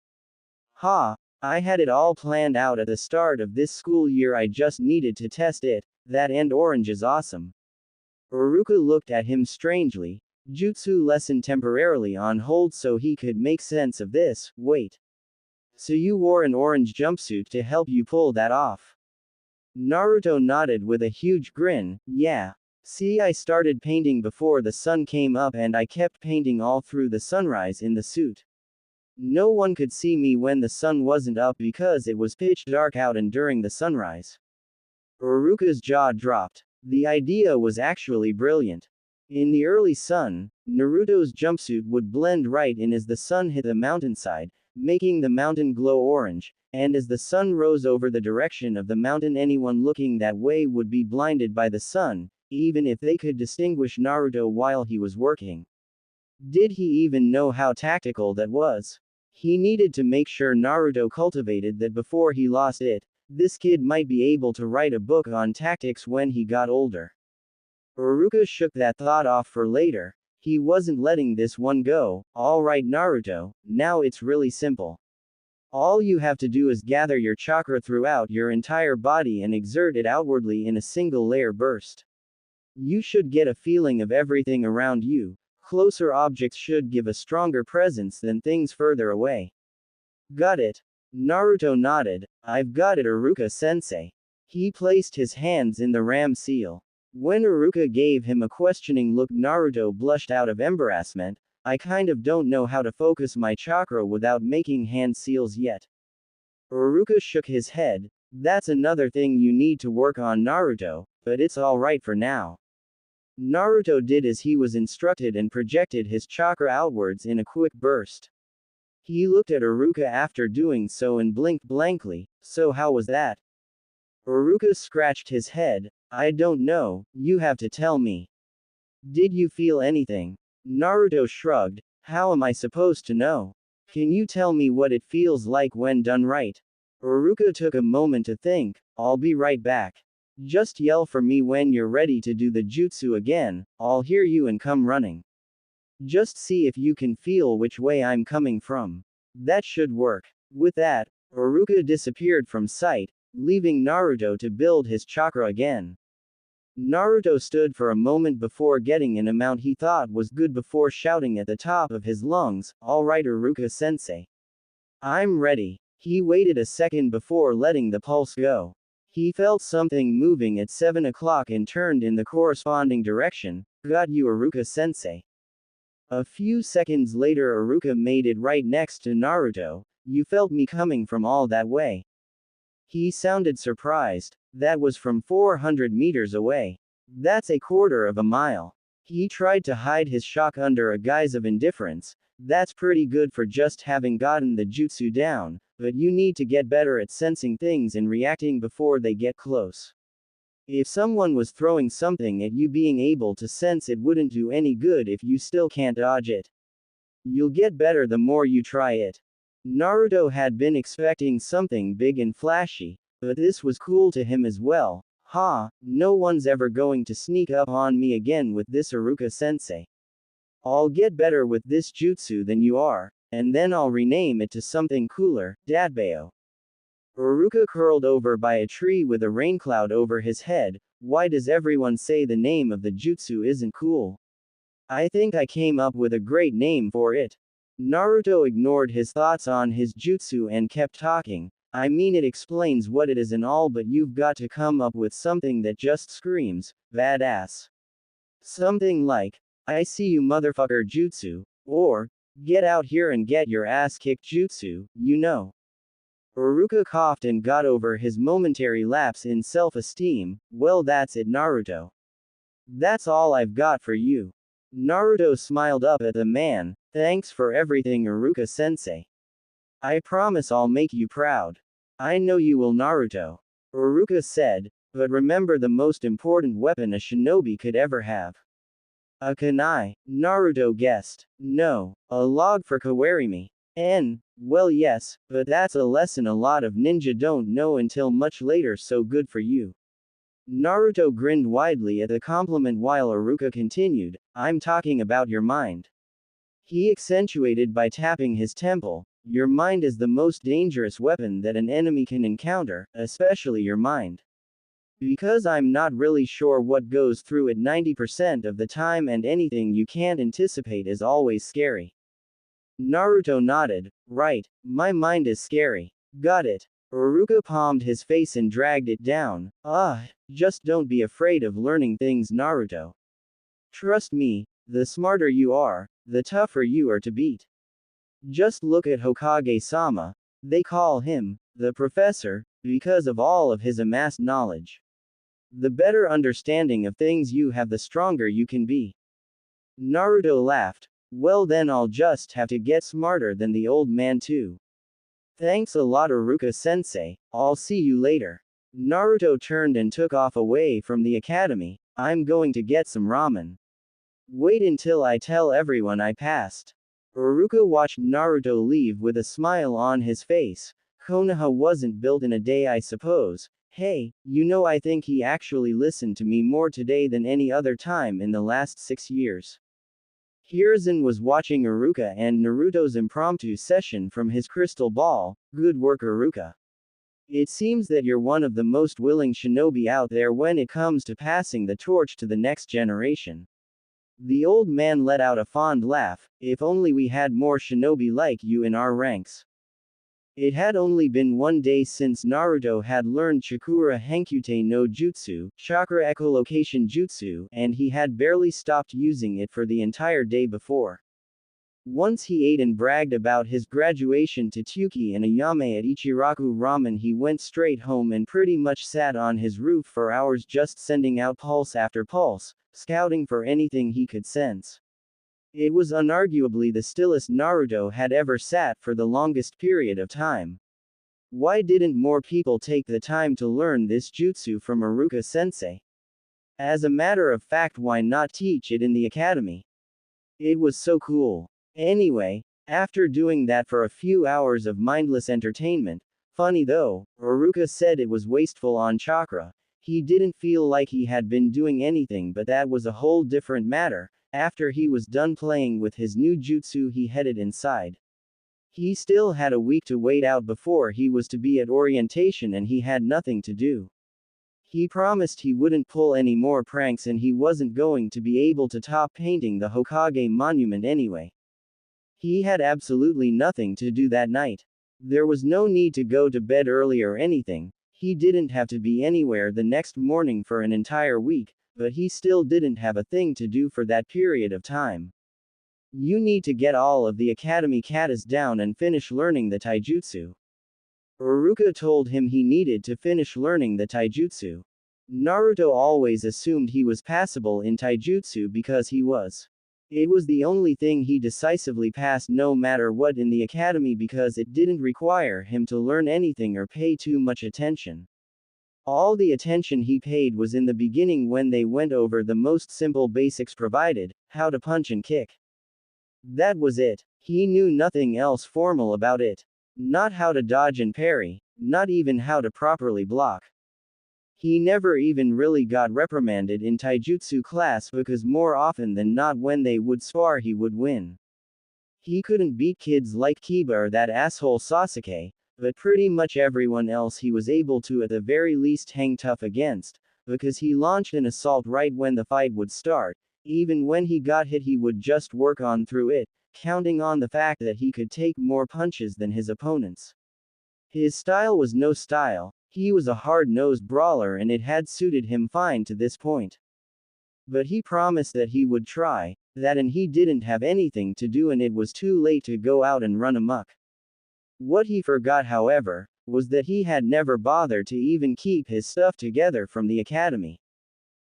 Ha! I had it all planned out at the start of this school year, I just needed to test it. That and orange is awesome. Iruka looked at him strangely. Jutsu lesson temporarily on hold so he could make sense of this. Wait. So you wore an orange jumpsuit to help you pull that off? Naruto nodded with a huge grin. Yeah. See, I started painting before the sun came up and I kept painting all through the sunrise in the suit. No one could see me when the sun wasn't up because it was pitch dark out and during the sunrise. Iruka's jaw dropped. The idea was actually brilliant. In the early sun, Naruto's jumpsuit would blend right in as the sun hit the mountainside, making the mountain glow orange, and as the sun rose over the direction of the mountain anyone looking that way would be blinded by the sun, even if they could distinguish Naruto while he was working. Did he even know how tactical that was? He needed to make sure Naruto cultivated that before he lost it. This kid might be able to write a book on tactics when he got older. Iruka shook that thought off for later. He wasn't letting this one go. Alright Naruto, now it's really simple. All you have to do is gather your chakra throughout your entire body and exert it outwardly in a single layer burst. You should get a feeling of everything around you. Closer objects should give a stronger presence than things further away. Got it? Naruto nodded. I've got it, Iruka-sensei. He placed his hands in the ram seal. When Iruka gave him a questioning look, Naruto blushed out of embarrassment. I kind of don't know how to focus my chakra without making hand seals yet. Iruka shook his head. That's another thing you need to work on, Naruto, but it's alright for now. Naruto did as he was instructed and projected his chakra outwards in a quick burst. He looked at Iruka after doing so and blinked blankly. So how was that? Iruka scratched his head. I don't know, you have to tell me. Did you feel anything? Naruto shrugged. How am I supposed to know? Can you tell me what it feels like when done right? Iruka took a moment to think. I'll be right back. Just yell for me when you're ready to do the jutsu again, I'll hear you and come running. Just see if you can feel which way I'm coming from. That should work. With that, Iruka disappeared from sight, leaving Naruto to build his chakra again. Naruto stood for a moment before getting an amount he thought was good before shouting at the top of his lungs, "Alright, Iruka-sensei. I'm ready." He waited a second before letting the pulse go. He felt something moving at 7 o'clock and turned in the corresponding direction. Got you, Iruka-sensei. A few seconds later, Iruka made it right next to Naruto. You felt me coming from all that way. He sounded surprised. That was from 400 meters away. That's a quarter of a mile. He tried to hide his shock under a guise of indifference. That's pretty good for just having gotten the jutsu down, but you need to get better at sensing things and reacting before they get close. If someone was throwing something at you, being able to sense it wouldn't do any good if you still can't dodge it. You'll get better the more you try it. Naruto had been expecting something big and flashy, but this was cool to him as well. No one's ever going to sneak up on me again with this, Iruka-sensei. I'll get better with this jutsu than you are, and then I'll rename it to something cooler, Datbeo. Iruka curled over by a tree with a raincloud over his head. Why does everyone say the name of the jutsu isn't cool? I think I came up with a great name for it. Naruto ignored his thoughts on his jutsu and kept talking. I mean, it explains what it is and all, but you've got to come up with something that just screams badass. Something like, I see you motherfucker jutsu, or, get out here and get your ass kicked jutsu, you know. Iruka coughed and got over his momentary lapse in self-esteem. Well, that's it, Naruto. That's all I've got for you. Naruto smiled up at the man. Thanks for everything, Iruka-sensei. I promise I'll make you proud. I know you will, Naruto. Iruka said, but remember the most important weapon a shinobi could ever have. A kunai, Naruto guessed. No, a log for kawarimi. Well yes, but that's a lesson a lot of ninja don't know until much later, so good for you. Naruto grinned widely at the compliment while Iruka continued, I'm talking about your mind. He accentuated by tapping his temple. Your mind is the most dangerous weapon that an enemy can encounter, especially your mind. Because I'm not really sure what goes through it 90% of the time, and anything you can't anticipate is always scary. Naruto nodded. Right, my mind is scary. Got it. Iruka palmed his face and dragged it down. Just don't be afraid of learning things, Naruto. Trust me, the smarter you are, the tougher you are to beat. Just look at Hokage-sama. They call him the professor because of all of his amassed knowledge. The better understanding of things you have, the stronger you can be. Naruto laughed. Well, then I'll just have to get smarter than the old man too. Thanks a lot, Iruka-sensei. I'll see you later. Naruto turned and took off away from the academy. I'm going to get some ramen. Wait until I tell everyone I passed. Iruka watched Naruto leave with a smile on his face. Konoha wasn't built in a day, I suppose. Hey, I think he actually listened to me more today than any other time in the last 6 years. Hiruzen was watching Iruka and Naruto's impromptu session from his crystal ball. Good work, Iruka. It seems that you're one of the most willing shinobi out there when it comes to passing the torch to the next generation. The old man let out a fond laugh. If only we had more shinobi like you in our ranks. It had only been one day since Naruto had learned Chakura Henkute no Jutsu, Chakra Echolocation Jutsu, and he had barely stopped using it for the entire day before. Once he ate and bragged about his graduation to Tuki and Ayame at Ichiraku Ramen, he went straight home and pretty much sat on his roof for hours just sending out pulse after pulse, scouting for anything he could sense. It was unarguably the stillest Naruto had ever sat for the longest period of time. Why didn't more people take the time to learn this jutsu from Iruka sensei? As a matter of fact, why not teach it in the academy? It was so cool. Anyway, after doing that for a few hours of mindless entertainment, funny though, Iruka said it was wasteful on chakra. He didn't feel like he had been doing anything, but that was a whole different matter. After he was done playing with his new jutsu, he headed inside. He still had a week to wait out before he was to be at orientation and he had nothing to do. He promised he wouldn't pull any more pranks and he wasn't going to be able to top painting the Hokage monument anyway. He had absolutely nothing to do that night. There was no need to go to bed early or anything. He didn't have to be anywhere the next morning for an entire week, but he still didn't have a thing to do for that period of time. You need to get all of the academy katas down and finish learning the taijutsu. Iruka told him he needed to finish learning the taijutsu. Naruto always assumed he was passable in taijutsu because he was. It was the only thing he decisively passed no matter what in the academy because it didn't require him to learn anything or pay too much attention. All the attention he paid was in the beginning when they went over the most simple basics provided, how to punch and kick. That was it. He knew nothing else formal about it. Not how to dodge and parry, not even how to properly block. He never even really got reprimanded in taijutsu class because more often than not when they would spar he would win. He couldn't beat kids like Kiba or that asshole Sasuke, but pretty much everyone else he was able to at the very least hang tough against, because he launched an assault right when the fight would start. Even when he got hit he would just work on through it, counting on the fact that he could take more punches than his opponents. His style was no style, he was a hard-nosed brawler and it had suited him fine to this point. But he promised that he would try, that and he didn't have anything to do and it was too late to go out and run amok. What he forgot, however, was that he had never bothered to even keep his stuff together from the academy.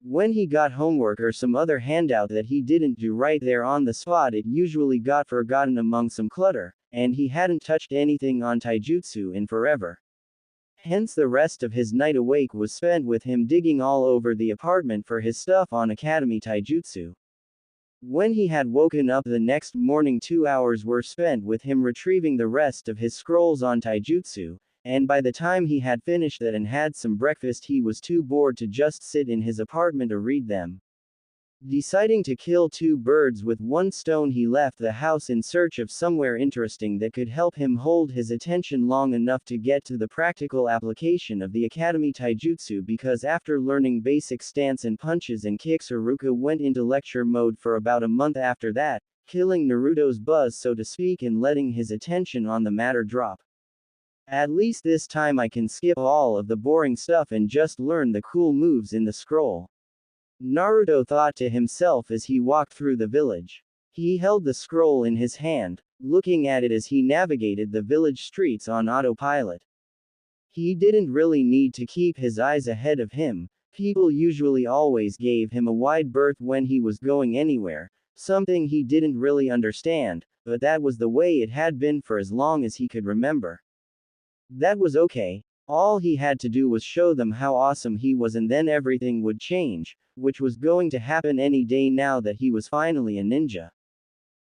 When he got homework or some other handout that he didn't do right there on the spot, it usually got forgotten among some clutter, and he hadn't touched anything on taijutsu in forever. Hence the rest of his night awake was spent with him digging all over the apartment for his stuff on academy taijutsu. When he had woken up the next morning, 2 hours were spent with him retrieving the rest of his scrolls on taijutsu, and by the time he had finished that and had some breakfast he was too bored to just sit in his apartment or read them. Deciding to kill two birds with one stone, he left the house in search of somewhere interesting that could help him hold his attention long enough to get to the practical application of the academy taijutsu, because after learning basic stance and punches and kicks, Iruka went into lecture mode for about a month after that, killing Naruto's buzz so to speak and letting his attention on the matter drop. At least this time I can skip all of the boring stuff and just learn the cool moves in the scroll. Naruto thought to himself as he walked through the village. He held the scroll in his hand, looking at it as he navigated the village streets on autopilot. He didn't really need to keep his eyes ahead of him. People usually always gave him a wide berth when he was going anywhere, something he didn't really understand, but that was the way it had been for as long as he could remember. That was okay. All he had to do was show them how awesome he was and then everything would change, which was going to happen any day now that he was finally a ninja.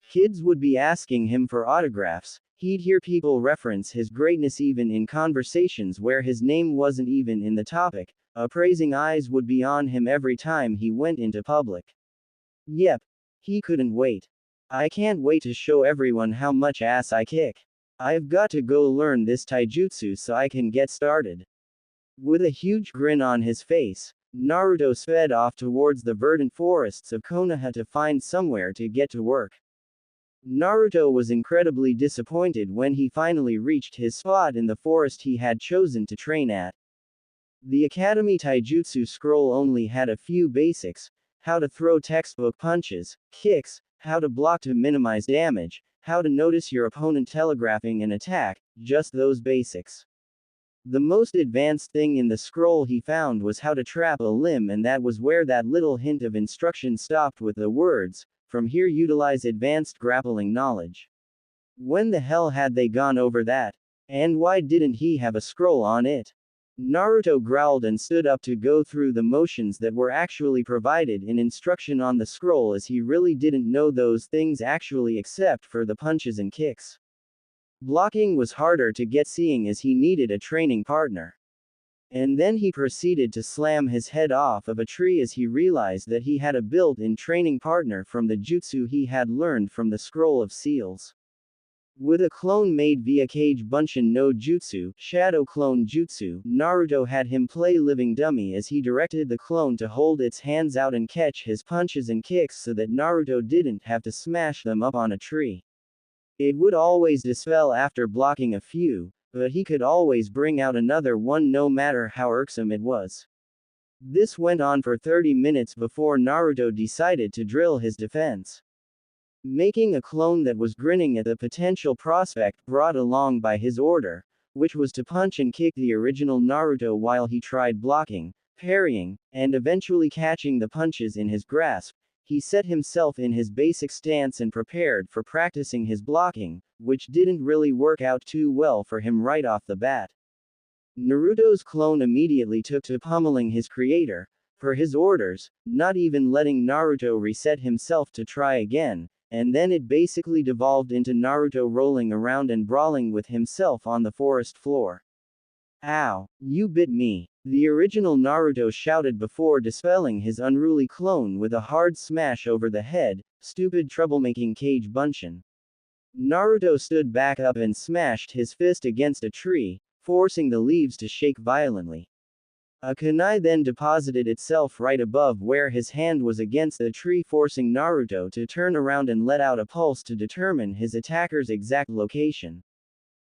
Kids would be asking him for autographs, he'd hear people reference his greatness even in conversations where his name wasn't even in the topic, appraising eyes would be on him every time he went into public. Yep. He couldn't wait. I can't wait to show everyone how much ass I kick. I've got to go learn this taijutsu so I can get started. With a huge grin on his face, Naruto sped off towards the verdant forests of Konoha to find somewhere to get to work. Naruto was incredibly disappointed when he finally reached his spot in the forest he had chosen to train at. The Academy Taijutsu scroll only had a few basics: how to throw textbook punches, kicks, how to block to minimize damage, how to notice your opponent telegraphing an attack, just those basics. The most advanced thing in the scroll he found was how to trap a limb, and that was where that little hint of instruction stopped with the words, "From here utilize advanced grappling knowledge." When the hell had they gone over that? And why didn't he have a scroll on it? Naruto growled and stood up to go through the motions that were actually provided in instruction on the scroll, as he really didn't know those things actually except for the punches and kicks. Blocking was harder to get, seeing as he needed a training partner. And then he proceeded to slam his head off of a tree as he realized that he had a built-in training partner from the jutsu he had learned from the Scroll of Seals. With a clone made via Kage Bunshin no Jutsu, Shadow Clone Jutsu, Naruto had him play living dummy as he directed the clone to hold its hands out and catch his punches and kicks so that Naruto didn't have to smash them up on a tree. It would always dispel after blocking a few, but he could always bring out another one no matter how irksome it was. This went on for 30 minutes before Naruto decided to drill his defense. Making a clone that was grinning at the potential prospect brought along by his order, which was to punch and kick the original Naruto while he tried blocking, parrying, and eventually catching the punches in his grasp. He set himself in his basic stance and prepared for practicing his blocking, which didn't really work out too well for him right off the bat. Naruto's clone immediately took to pummeling his creator, for his orders, not even letting Naruto reset himself to try again, and then it basically devolved into Naruto rolling around and brawling with himself on the forest floor. "Ow, you bit me," the original Naruto shouted before dispelling his unruly clone with a hard smash over the head. "Stupid troublemaking Kage Bunshin." Naruto stood back up and smashed his fist against a tree, forcing the leaves to shake violently. A kunai then deposited itself right above where his hand was against the tree, forcing Naruto to turn around and let out a pulse to determine his attacker's exact location.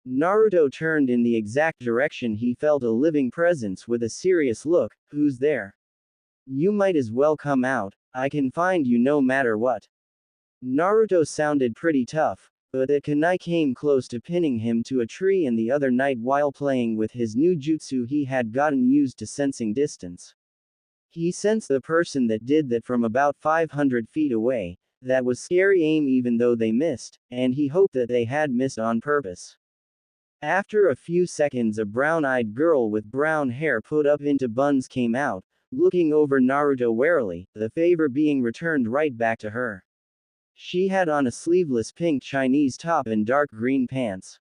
Naruto turned in the exact direction he felt a living presence with a serious look. "Who's there? You might as well come out, I can find you no matter what." Naruto sounded pretty tough, but the kunai came close to pinning him to a tree and the other night while playing with his new jutsu he had gotten used to sensing distance. He sensed the person that did that from about 500 feet away. That was scary aim even though they missed, and he hoped that they had missed on purpose. After a few seconds, a brown-eyed girl with brown hair put up into buns came out, looking over Naruto warily, the favor being returned right back to her. She had on a sleeveless pink Chinese top and dark green pants.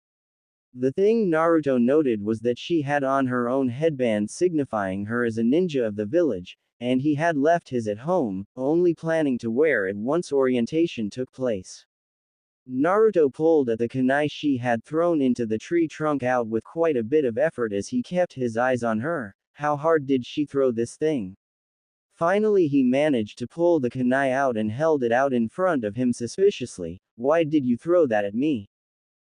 The thing Naruto noted was that she had on her own headband signifying her as a ninja of the village, and he had left his at home, only planning to wear it once orientation took place. Naruto pulled at the kunai she had thrown into the tree trunk out with quite a bit of effort as he kept his eyes on her. How hard did she throw this thing? Finally he managed to pull the kunai out and held it out in front of him suspiciously. "Why did you throw that at me?"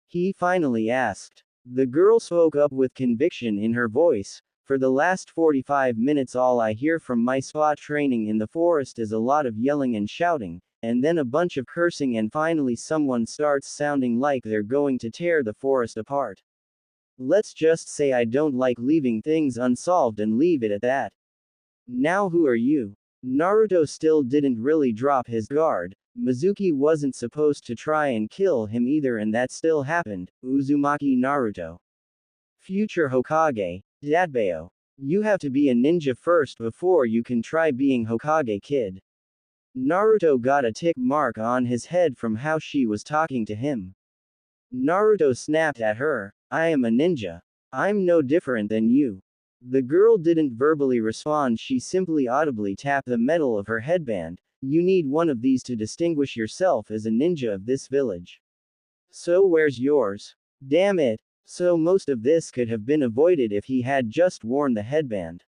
he finally asked. The girl spoke up with conviction in her voice. "For the last 45 minutes all I hear from my spot training in the forest is a lot of yelling and shouting, and then a bunch of cursing, and finally someone starts sounding like they're going to tear the forest apart. Let's just say I don't like leaving things unsolved and leave it at that. Now who are you?" Naruto still didn't really drop his guard. Mizuki wasn't supposed to try and kill him either, and that still happened. "Uzumaki Naruto. Future Hokage, Datbeo. You have to be a ninja first before you can try being Hokage, kid." Naruto got a tick mark on his head from how she was talking to him. Naruto snapped at her. "I am a ninja. I'm no different than you." The girl didn't verbally respond, she simply audibly tapped the metal of her headband, You need one of these to distinguish yourself as a ninja of this village. So where's yours? Damn it. So most of this could have been avoided if he had just worn the headband.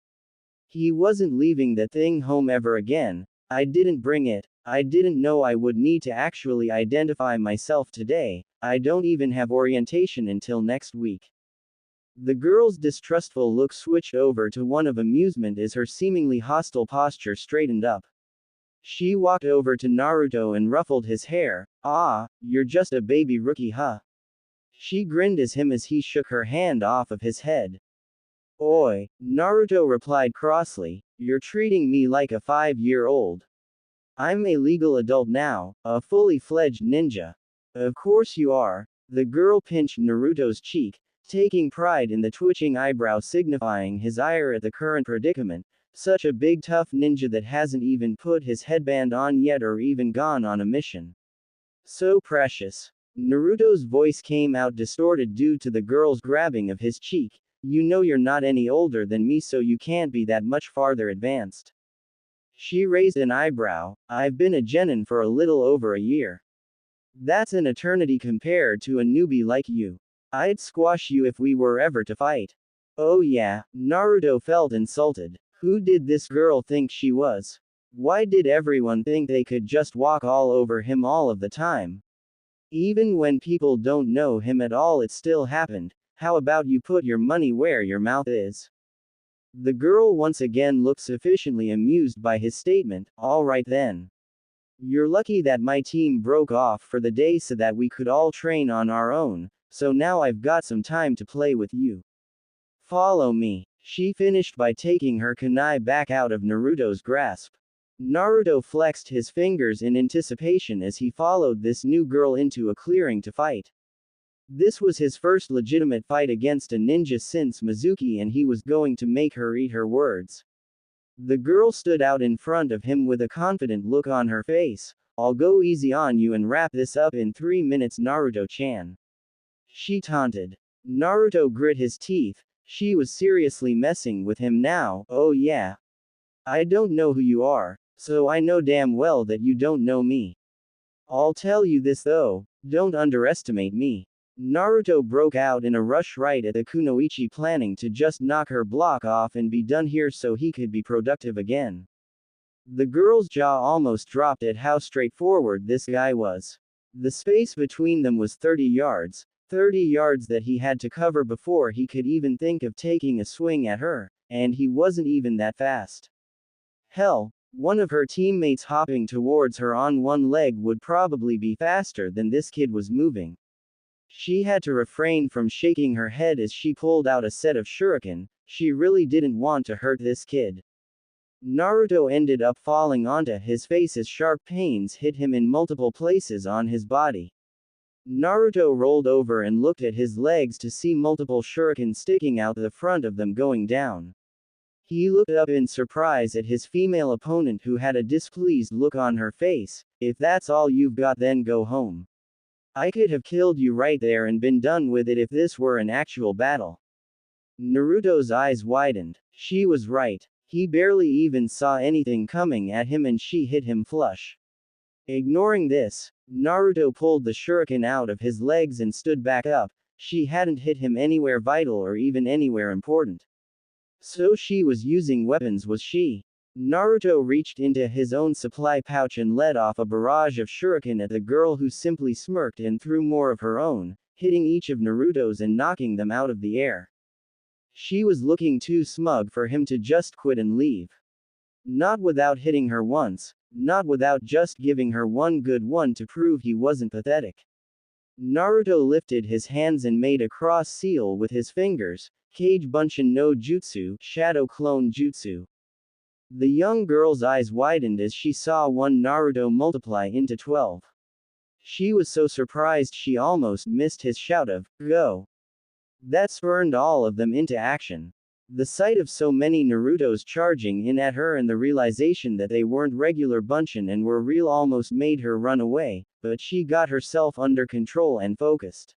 He wasn't leaving the thing home ever again. I didn't bring it. I didn't know I would need to actually identify myself today. I don't even have orientation until next week. The girl's distrustful look switched over to one of amusement as her seemingly hostile posture straightened up. She walked over to Naruto and ruffled his hair. Ah, you're just a baby rookie, huh? She grinned at him as he shook her hand off of his head. Oi, Naruto replied crossly, you're treating me like a 5-year-old. I'm a legal adult now, a fully fledged ninja. Of course you are. The girl pinched Naruto's cheek, taking pride in the twitching eyebrow signifying his ire at the current predicament. Such a big tough ninja that hasn't even put his headband on yet or even gone on a mission. So precious. Naruto's voice came out distorted due to the girl's grabbing of his cheek. You know you're not any older than me, so you can't be that much farther advanced. She raised an eyebrow. I've been a genin for a little over a year. That's an eternity compared to a newbie like you. I'd squash you if we were ever to fight. Oh yeah, Naruto felt insulted. Who did this girl think she was? Why did everyone think they could just walk all over him all of the time? Even when people don't know him at all, it still happened. How about you put your money where your mouth is? The girl once again looked sufficiently amused by his statement. All right then. You're lucky that my team broke off for the day so that we could all train on our own, so now I've got some time to play with you. Follow me. She finished by taking her kunai back out of Naruto's grasp. Naruto flexed his fingers in anticipation as he followed this new girl into a clearing to fight. This was his first legitimate fight against a ninja since Mizuki, and he was going to make her eat her words. The girl stood out in front of him with a confident look on her face. I'll go easy on you and wrap this up in 3 minutes, Naruto-chan. She taunted. Naruto grit his teeth. She was seriously messing with him now. Oh yeah. I don't know who you are, so I know damn well that you don't know me. I'll tell you this though, don't underestimate me. Naruto broke out in a rush right at the kunoichi, planning to just knock her block off and be done here so he could be productive again. The girl's jaw almost dropped at how straightforward this guy was. The space between them was 30 yards, 30 yards that he had to cover before he could even think of taking a swing at her, and he wasn't even that fast. Hell, one of her teammates hopping towards her on one leg would probably be faster than this kid was moving. She had to refrain from shaking her head as she pulled out a set of shuriken. She really didn't want to hurt this kid. Naruto ended up falling onto his face as sharp pains hit him in multiple places on his body. Naruto rolled over and looked at his legs to see multiple shuriken sticking out the front of them going down. He looked up in surprise at his female opponent, who had a displeased look on her face. If that's all you've got, then go home. I could have killed you right there and been done with it if this were an actual battle. Naruto's eyes widened. She was right. He barely even saw anything coming at him and she hit him flush. Ignoring this, Naruto pulled the shuriken out of his legs and stood back up. She hadn't hit him anywhere vital or even anywhere important. So she was using weapons, was she? Naruto reached into his own supply pouch and let off a barrage of shuriken at the girl, who simply smirked and threw more of her own, hitting each of Naruto's and knocking them out of the air. She was looking too smug for him to just quit and leave. Not without hitting her once, not without just giving her one good one to prove he wasn't pathetic. Naruto lifted his hands and made a cross seal with his fingers, Kage Bunshin no Jutsu, Shadow Clone Jutsu. The young girl's eyes widened as she saw one Naruto multiply into 12. She was so surprised she almost missed his shout of, "Go!" That spurned all of them into action. The sight of so many Narutos charging in at her and the realization that they weren't regular Bunshin and were real almost made her run away, but she got herself under control and focused.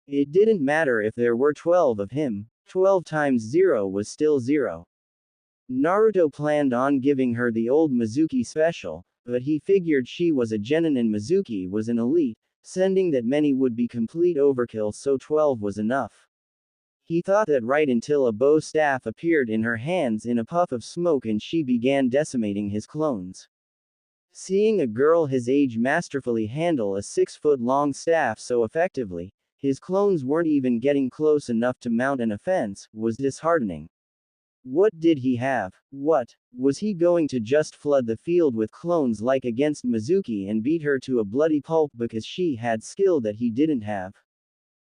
It didn't matter if there were 12 of him, 12 times 0 was still 0. Naruto planned on giving her the old Mizuki special, but he figured she was a genin and Mizuki was an elite, sending that many would be complete overkill, so 12 was enough. He thought that right until a bow staff appeared in her hands in a puff of smoke and she began decimating his clones. Seeing a girl his age masterfully handle a 6-foot-long staff so effectively, his clones weren't even getting close enough to mount an offense, was disheartening. What did he have? What? Was he going to just flood the field with clones like against Mizuki and beat her to a bloody pulp because she had skill that he didn't have?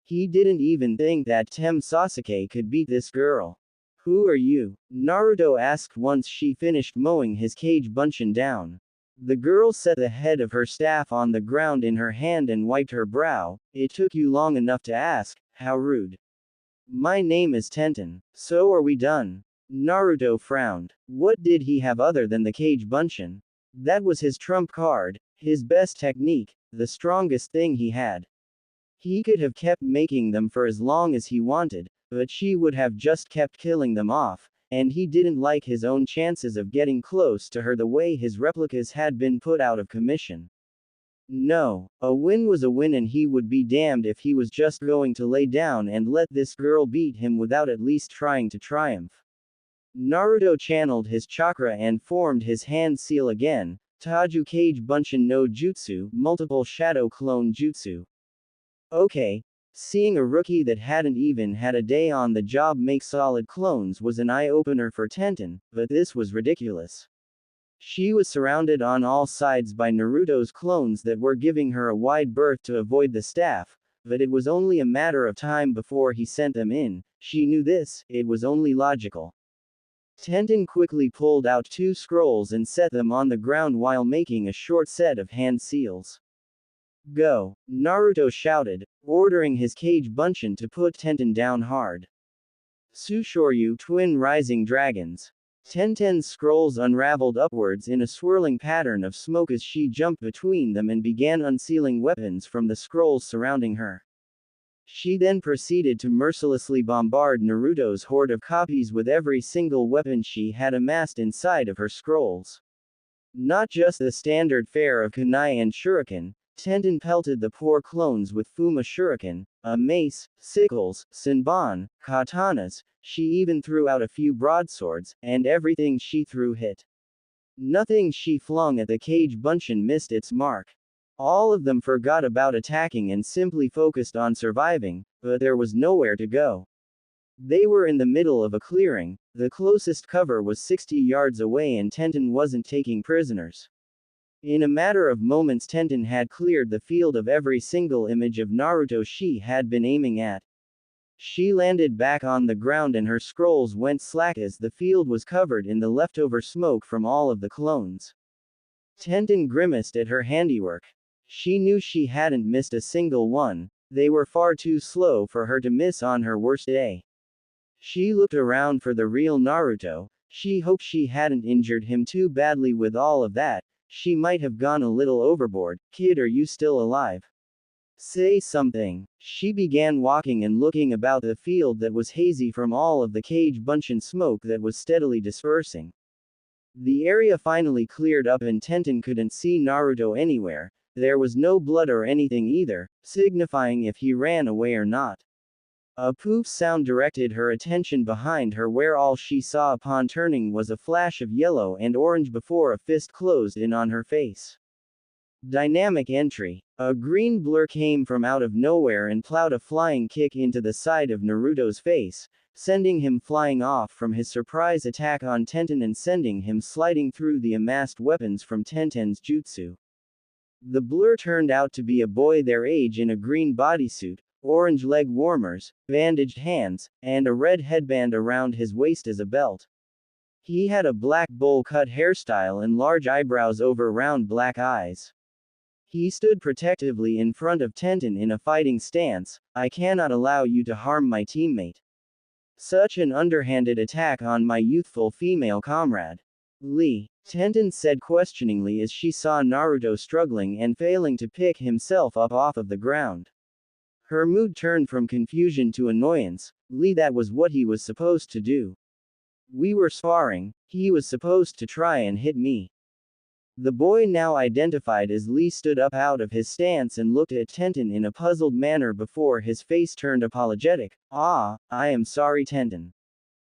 He didn't even think that Tem Sasuke could beat this girl. Who are you? Naruto asked once she finished mowing his cage bunshin down. The girl set the head of her staff on the ground in her hand and wiped her brow. It took you long enough to ask, how rude. My name is Tenten. So are we done? Naruto frowned. What did he have other than the cage bunshin? That was his trump card, his best technique, the strongest thing he had. He could have kept making them for as long as he wanted, but she would have just kept killing them off, and he didn't like his own chances of getting close to her the way his replicas had been put out of commission. No, a win was a win and he would be damned if he was just going to lay down and let this girl beat him without at least trying to triumph. Naruto channeled his chakra and formed his hand seal again, Taju Kage Bunshin no Jutsu, multiple shadow clone jutsu. Okay. Seeing a rookie that hadn't even had a day on the job make solid clones was an eye-opener for Tenten, but this was ridiculous. She was surrounded on all sides by Naruto's clones that were giving her a wide berth to avoid the staff, but it was only a matter of time before he sent them in. She knew this, it was only logical. Tenten quickly pulled out 2 scrolls and set them on the ground while making a short set of hand seals. Go! Naruto shouted, ordering his cage bunshin to put Tenten down hard. Sushoryu twin rising dragons. Tenten's scrolls unraveled upwards in a swirling pattern of smoke as she jumped between them and began unsealing weapons from the scrolls surrounding her. She then proceeded to mercilessly bombard Naruto's horde of copies with every single weapon she had amassed inside of her scrolls. Not just the standard fare of kunai and shuriken, Tenten pelted the poor clones with Fuma shuriken, a mace, sickles, senbon, katanas. She even threw out a few broadswords, and everything she threw hit. Nothing she flung at the cage bunshin missed its mark. All of them forgot about attacking and simply focused on surviving, but there was nowhere to go. They were in the middle of a clearing, the closest cover was 60 yards away and Tenten wasn't taking prisoners. In a matter of moments Tenten had cleared the field of every single image of Naruto she had been aiming at. She landed back on the ground and her scrolls went slack as the field was covered in the leftover smoke from all of the clones. Tenten grimaced at her handiwork. She knew she hadn't missed a single one, they were far too slow for her to miss on her worst day. She looked around for the real Naruto, she hoped she hadn't injured him too badly with all of that. She might have gone a little overboard. Kid, are you still alive? Say something. She began walking and looking about the field that was hazy from all of the cage bunshin smoke that was steadily dispersing. The area finally cleared up and Tenten couldn't see Naruto anywhere. There was no blood or anything either, signifying if he ran away or not. A poof sound directed her attention behind her where all she saw upon turning was a flash of yellow and orange before a fist closed in on her face. Dynamic entry. A green blur came from out of nowhere and plowed a flying kick into the side of Naruto's face, sending him flying off from his surprise attack on Tenten and sending him sliding through the amassed weapons from Tenten's jutsu. The blur turned out to be a boy their age in a green bodysuit, orange leg warmers, bandaged hands, and a red headband around his waist as a belt. He had a black bowl-cut hairstyle and large eyebrows over round black eyes. He stood protectively in front of Tenten in a fighting stance. I cannot allow you to harm my teammate. Such an underhanded attack on my youthful female comrade. Lee, Tenten said questioningly as she saw Naruto struggling and failing to pick himself up off of the ground. Her mood turned from confusion to annoyance. Lee, that was what he was supposed to do. We were sparring, he was supposed to try and hit me. The boy now identified as Lee stood up out of his stance and looked at Tenten in a puzzled manner before his face turned apologetic. I am sorry, Tenten.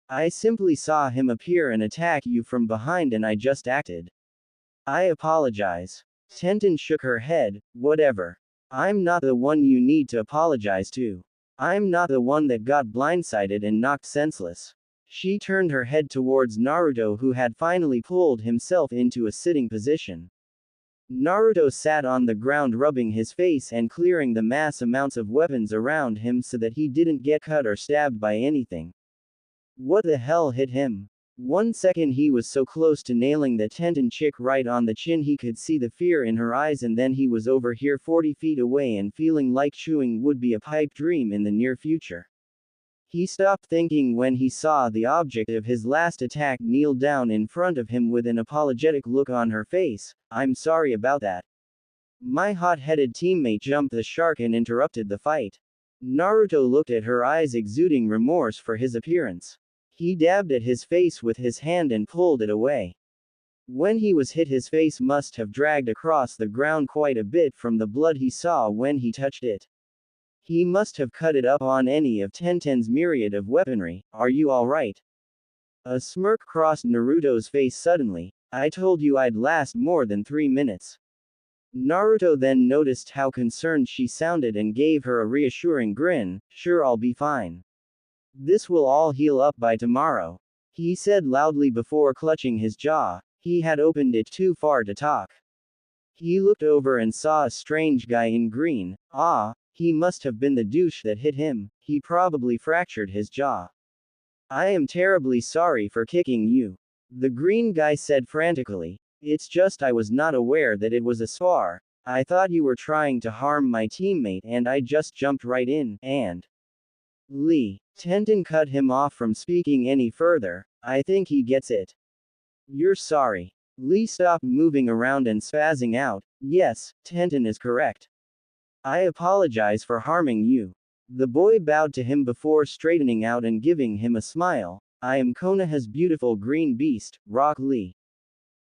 I simply saw him appear and attack you from behind and I just acted. I apologize. Tenten shook her head. Whatever. I'm not the one you need to apologize to. I'm not the one that got blindsided and knocked senseless. She turned her head towards Naruto, who had finally pulled himself into a sitting position. Naruto sat on the ground, rubbing his face and clearing the mass amounts of weapons around him so that he didn't get cut or stabbed by anything. What the hell hit him? 1 second he was so close to nailing the Tenten chick right on the chin he could see the fear in her eyes, and then he was over here 40 feet away and feeling like chewing would be a pipe dream in the near future. He stopped thinking when he saw the object of his last attack kneel down in front of him with an apologetic look on her face. I'm sorry about that. My hot-headed teammate jumped the shark and interrupted the fight. Naruto looked at her, eyes exuding remorse for his appearance. He dabbed at his face with his hand and pulled it away. When he was hit, his face must have dragged across the ground quite a bit from the blood he saw when he touched it. He must have cut it up on any of Tenten's myriad of weaponry. Are you alright? A smirk crossed Naruto's face suddenly. I told you I'd last more than 3 minutes. Naruto then noticed how concerned she sounded and gave her a reassuring grin. Sure, I'll be fine. This will all heal up by tomorrow, he said loudly before clutching his jaw. He had opened it too far to talk. He looked over and saw a strange guy in green. He must have been the douche that hit him. He probably fractured his jaw. I am terribly sorry for kicking you, the green guy said frantically. It's just I was not aware that it was a spar. I thought you were trying to harm my teammate and I just jumped right in, and... Lee. Tenten cut him off from speaking any further. I think he gets it. You're sorry. Lee stopped moving around and spazzing out. Yes, Tenten is correct. I apologize for harming you. The boy bowed to him before straightening out and giving him a smile. I am Konoha's beautiful green beast, Rock Lee.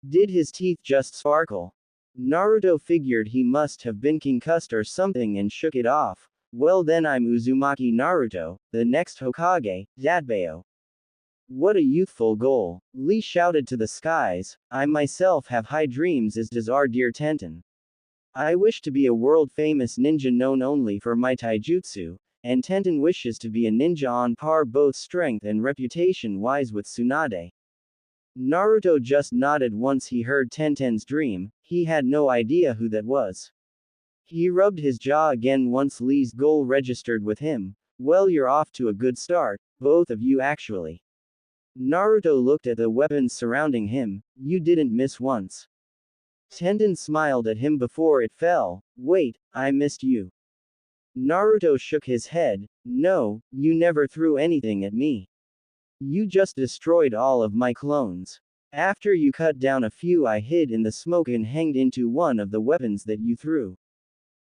Did his teeth just sparkle? Naruto figured he must have been concussed or something and shook it off. Well then, I'm Uzumaki Naruto, the next Hokage, Datbeo. What a youthful goal. Lee shouted to the skies. I myself have high dreams, as does our dear Tenten. I wish to be a world-famous ninja known only for my taijutsu, and Tenten wishes to be a ninja on par both strength and reputation-wise with Tsunade. Naruto just nodded once he heard Tenten's dream. He had no idea who that was. He rubbed his jaw again once Lee's goal registered with him. Well, you're off to a good start, both of you actually. Naruto looked at the weapons surrounding him. You didn't miss once. Tenten smiled at him before it fell. Wait, I missed you. Naruto shook his head. No, you never threw anything at me. You just destroyed all of my clones. After you cut down a few, I hid in the smoke and hanged into one of the weapons that you threw.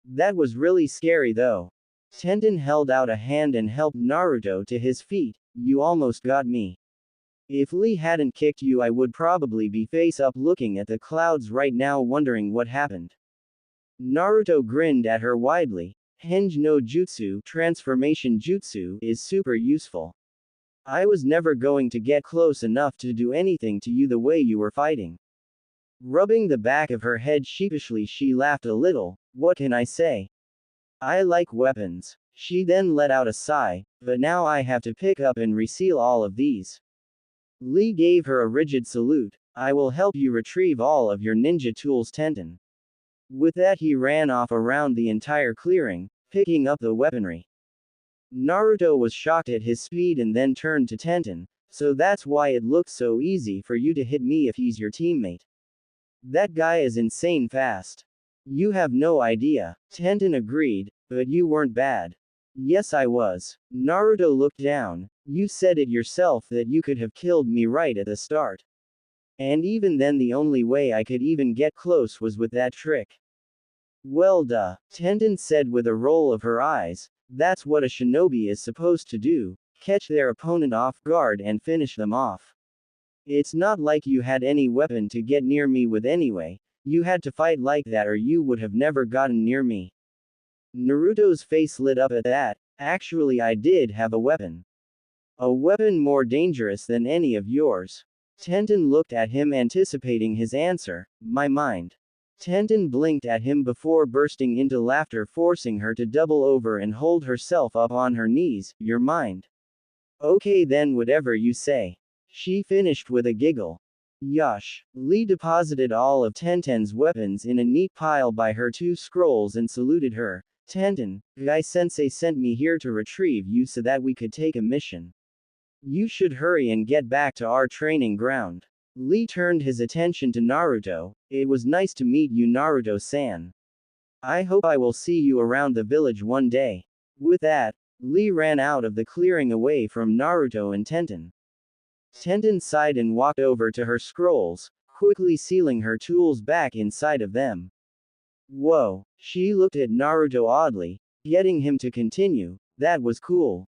That was really scary though. Tenten held out a hand and helped Naruto to his feet. You almost got me. If Lee hadn't kicked you, I would probably be face up looking at the clouds right now wondering what happened. Naruto grinned at her widely. Henge no Jutsu, transformation jutsu, is super useful. I was never going to get close enough to do anything to you the way you were fighting. Rubbing the back of her head sheepishly, she laughed a little. What can I say? I like weapons. She then let out a sigh. But now I have to pick up and reseal all of these. Lee gave her a rigid salute. I will help you retrieve all of your ninja tools, Tenten. With that, he ran off around the entire clearing, picking up the weaponry. Naruto was shocked at his speed and then turned to Tenten. So that's why it looked so easy for you to hit me if he's your teammate. That guy is insane fast. You have no idea. Tenten agreed, but you weren't bad. Yes, I was. Naruto looked down. You said it yourself that you could have killed me right at the start. And even then, the only way I could even get close was with that trick. Well, duh, Tenten said with a roll of her eyes. That's what a shinobi is supposed to do, catch their opponent off guard and finish them off. It's not like you had any weapon to get near me with anyway. You had to fight like that or you would have never gotten near me. Naruto's face lit up at that. Actually, I did have a weapon. A weapon more dangerous than any of yours. Tenten looked at him anticipating his answer. My mind. Tenten blinked at him before bursting into laughter, forcing her to double over and hold herself up on her knees. Your mind. Okay then, whatever you say. She finished with a giggle. Yush. Lee deposited all of Tenten's weapons in a neat pile by her two scrolls and saluted her. Tenten, Guy-sensei sent me here to retrieve you so that we could take a mission. You should hurry and get back to our training ground. Lee turned his attention to Naruto. It was nice to meet you, Naruto-san. I hope I will see you around the village one day. With that, Lee ran out of the clearing away from Naruto and Tenten. Tenten sighed and walked over to her scrolls, quickly sealing her tools back inside of them. Whoa, she looked at Naruto oddly, getting him to continue. That was cool.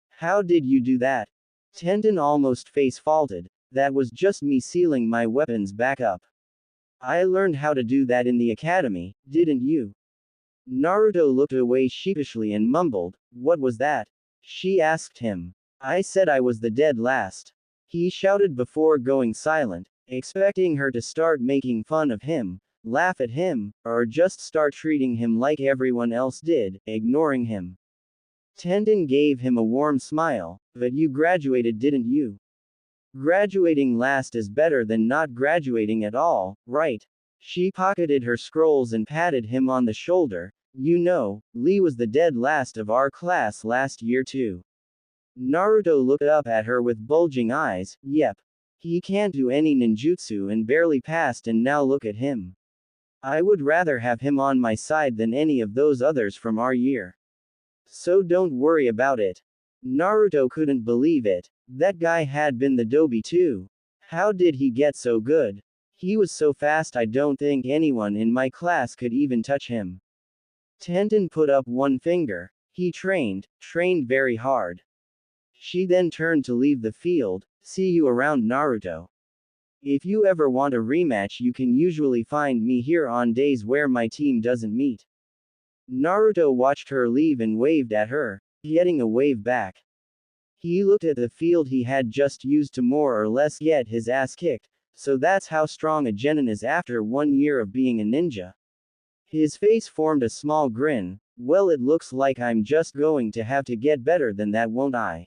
How did you do that? Tenten almost face-faulted. That was just me sealing my weapons back up. I learned how to do that in the academy, didn't you? Naruto looked away sheepishly and mumbled, what was that? She asked him. I said I was the dead last. He shouted before going silent, expecting her to start making fun of him, laugh at him, or just start treating him like everyone else did, ignoring him. Tenten gave him a warm smile. But you graduated, didn't you? Graduating last is better than not graduating at all, right? She pocketed her scrolls and patted him on the shoulder. You know, Lee was the dead last of our class last year too. Naruto looked up at her with bulging eyes. Yep. He can't do any ninjutsu and barely passed, and now look at him. I would rather have him on my side than any of those others from our year. So don't worry about it. Naruto couldn't believe it. That guy had been the Dobi too. How did he get so good? He was so fast, I don't think anyone in my class could even touch him. Tenten put up one finger. He trained very hard. She then turned to leave the field. See you around, Naruto. If you ever want a rematch, you can usually find me here on days where my team doesn't meet. Naruto watched her leave and waved at her, getting a wave back. He looked at the field he had just used to more or less get his ass kicked, so that's how strong a genin is after 1 year of being a ninja. His face formed a small grin. Well, it looks like I'm just going to have to get better than that, won't I?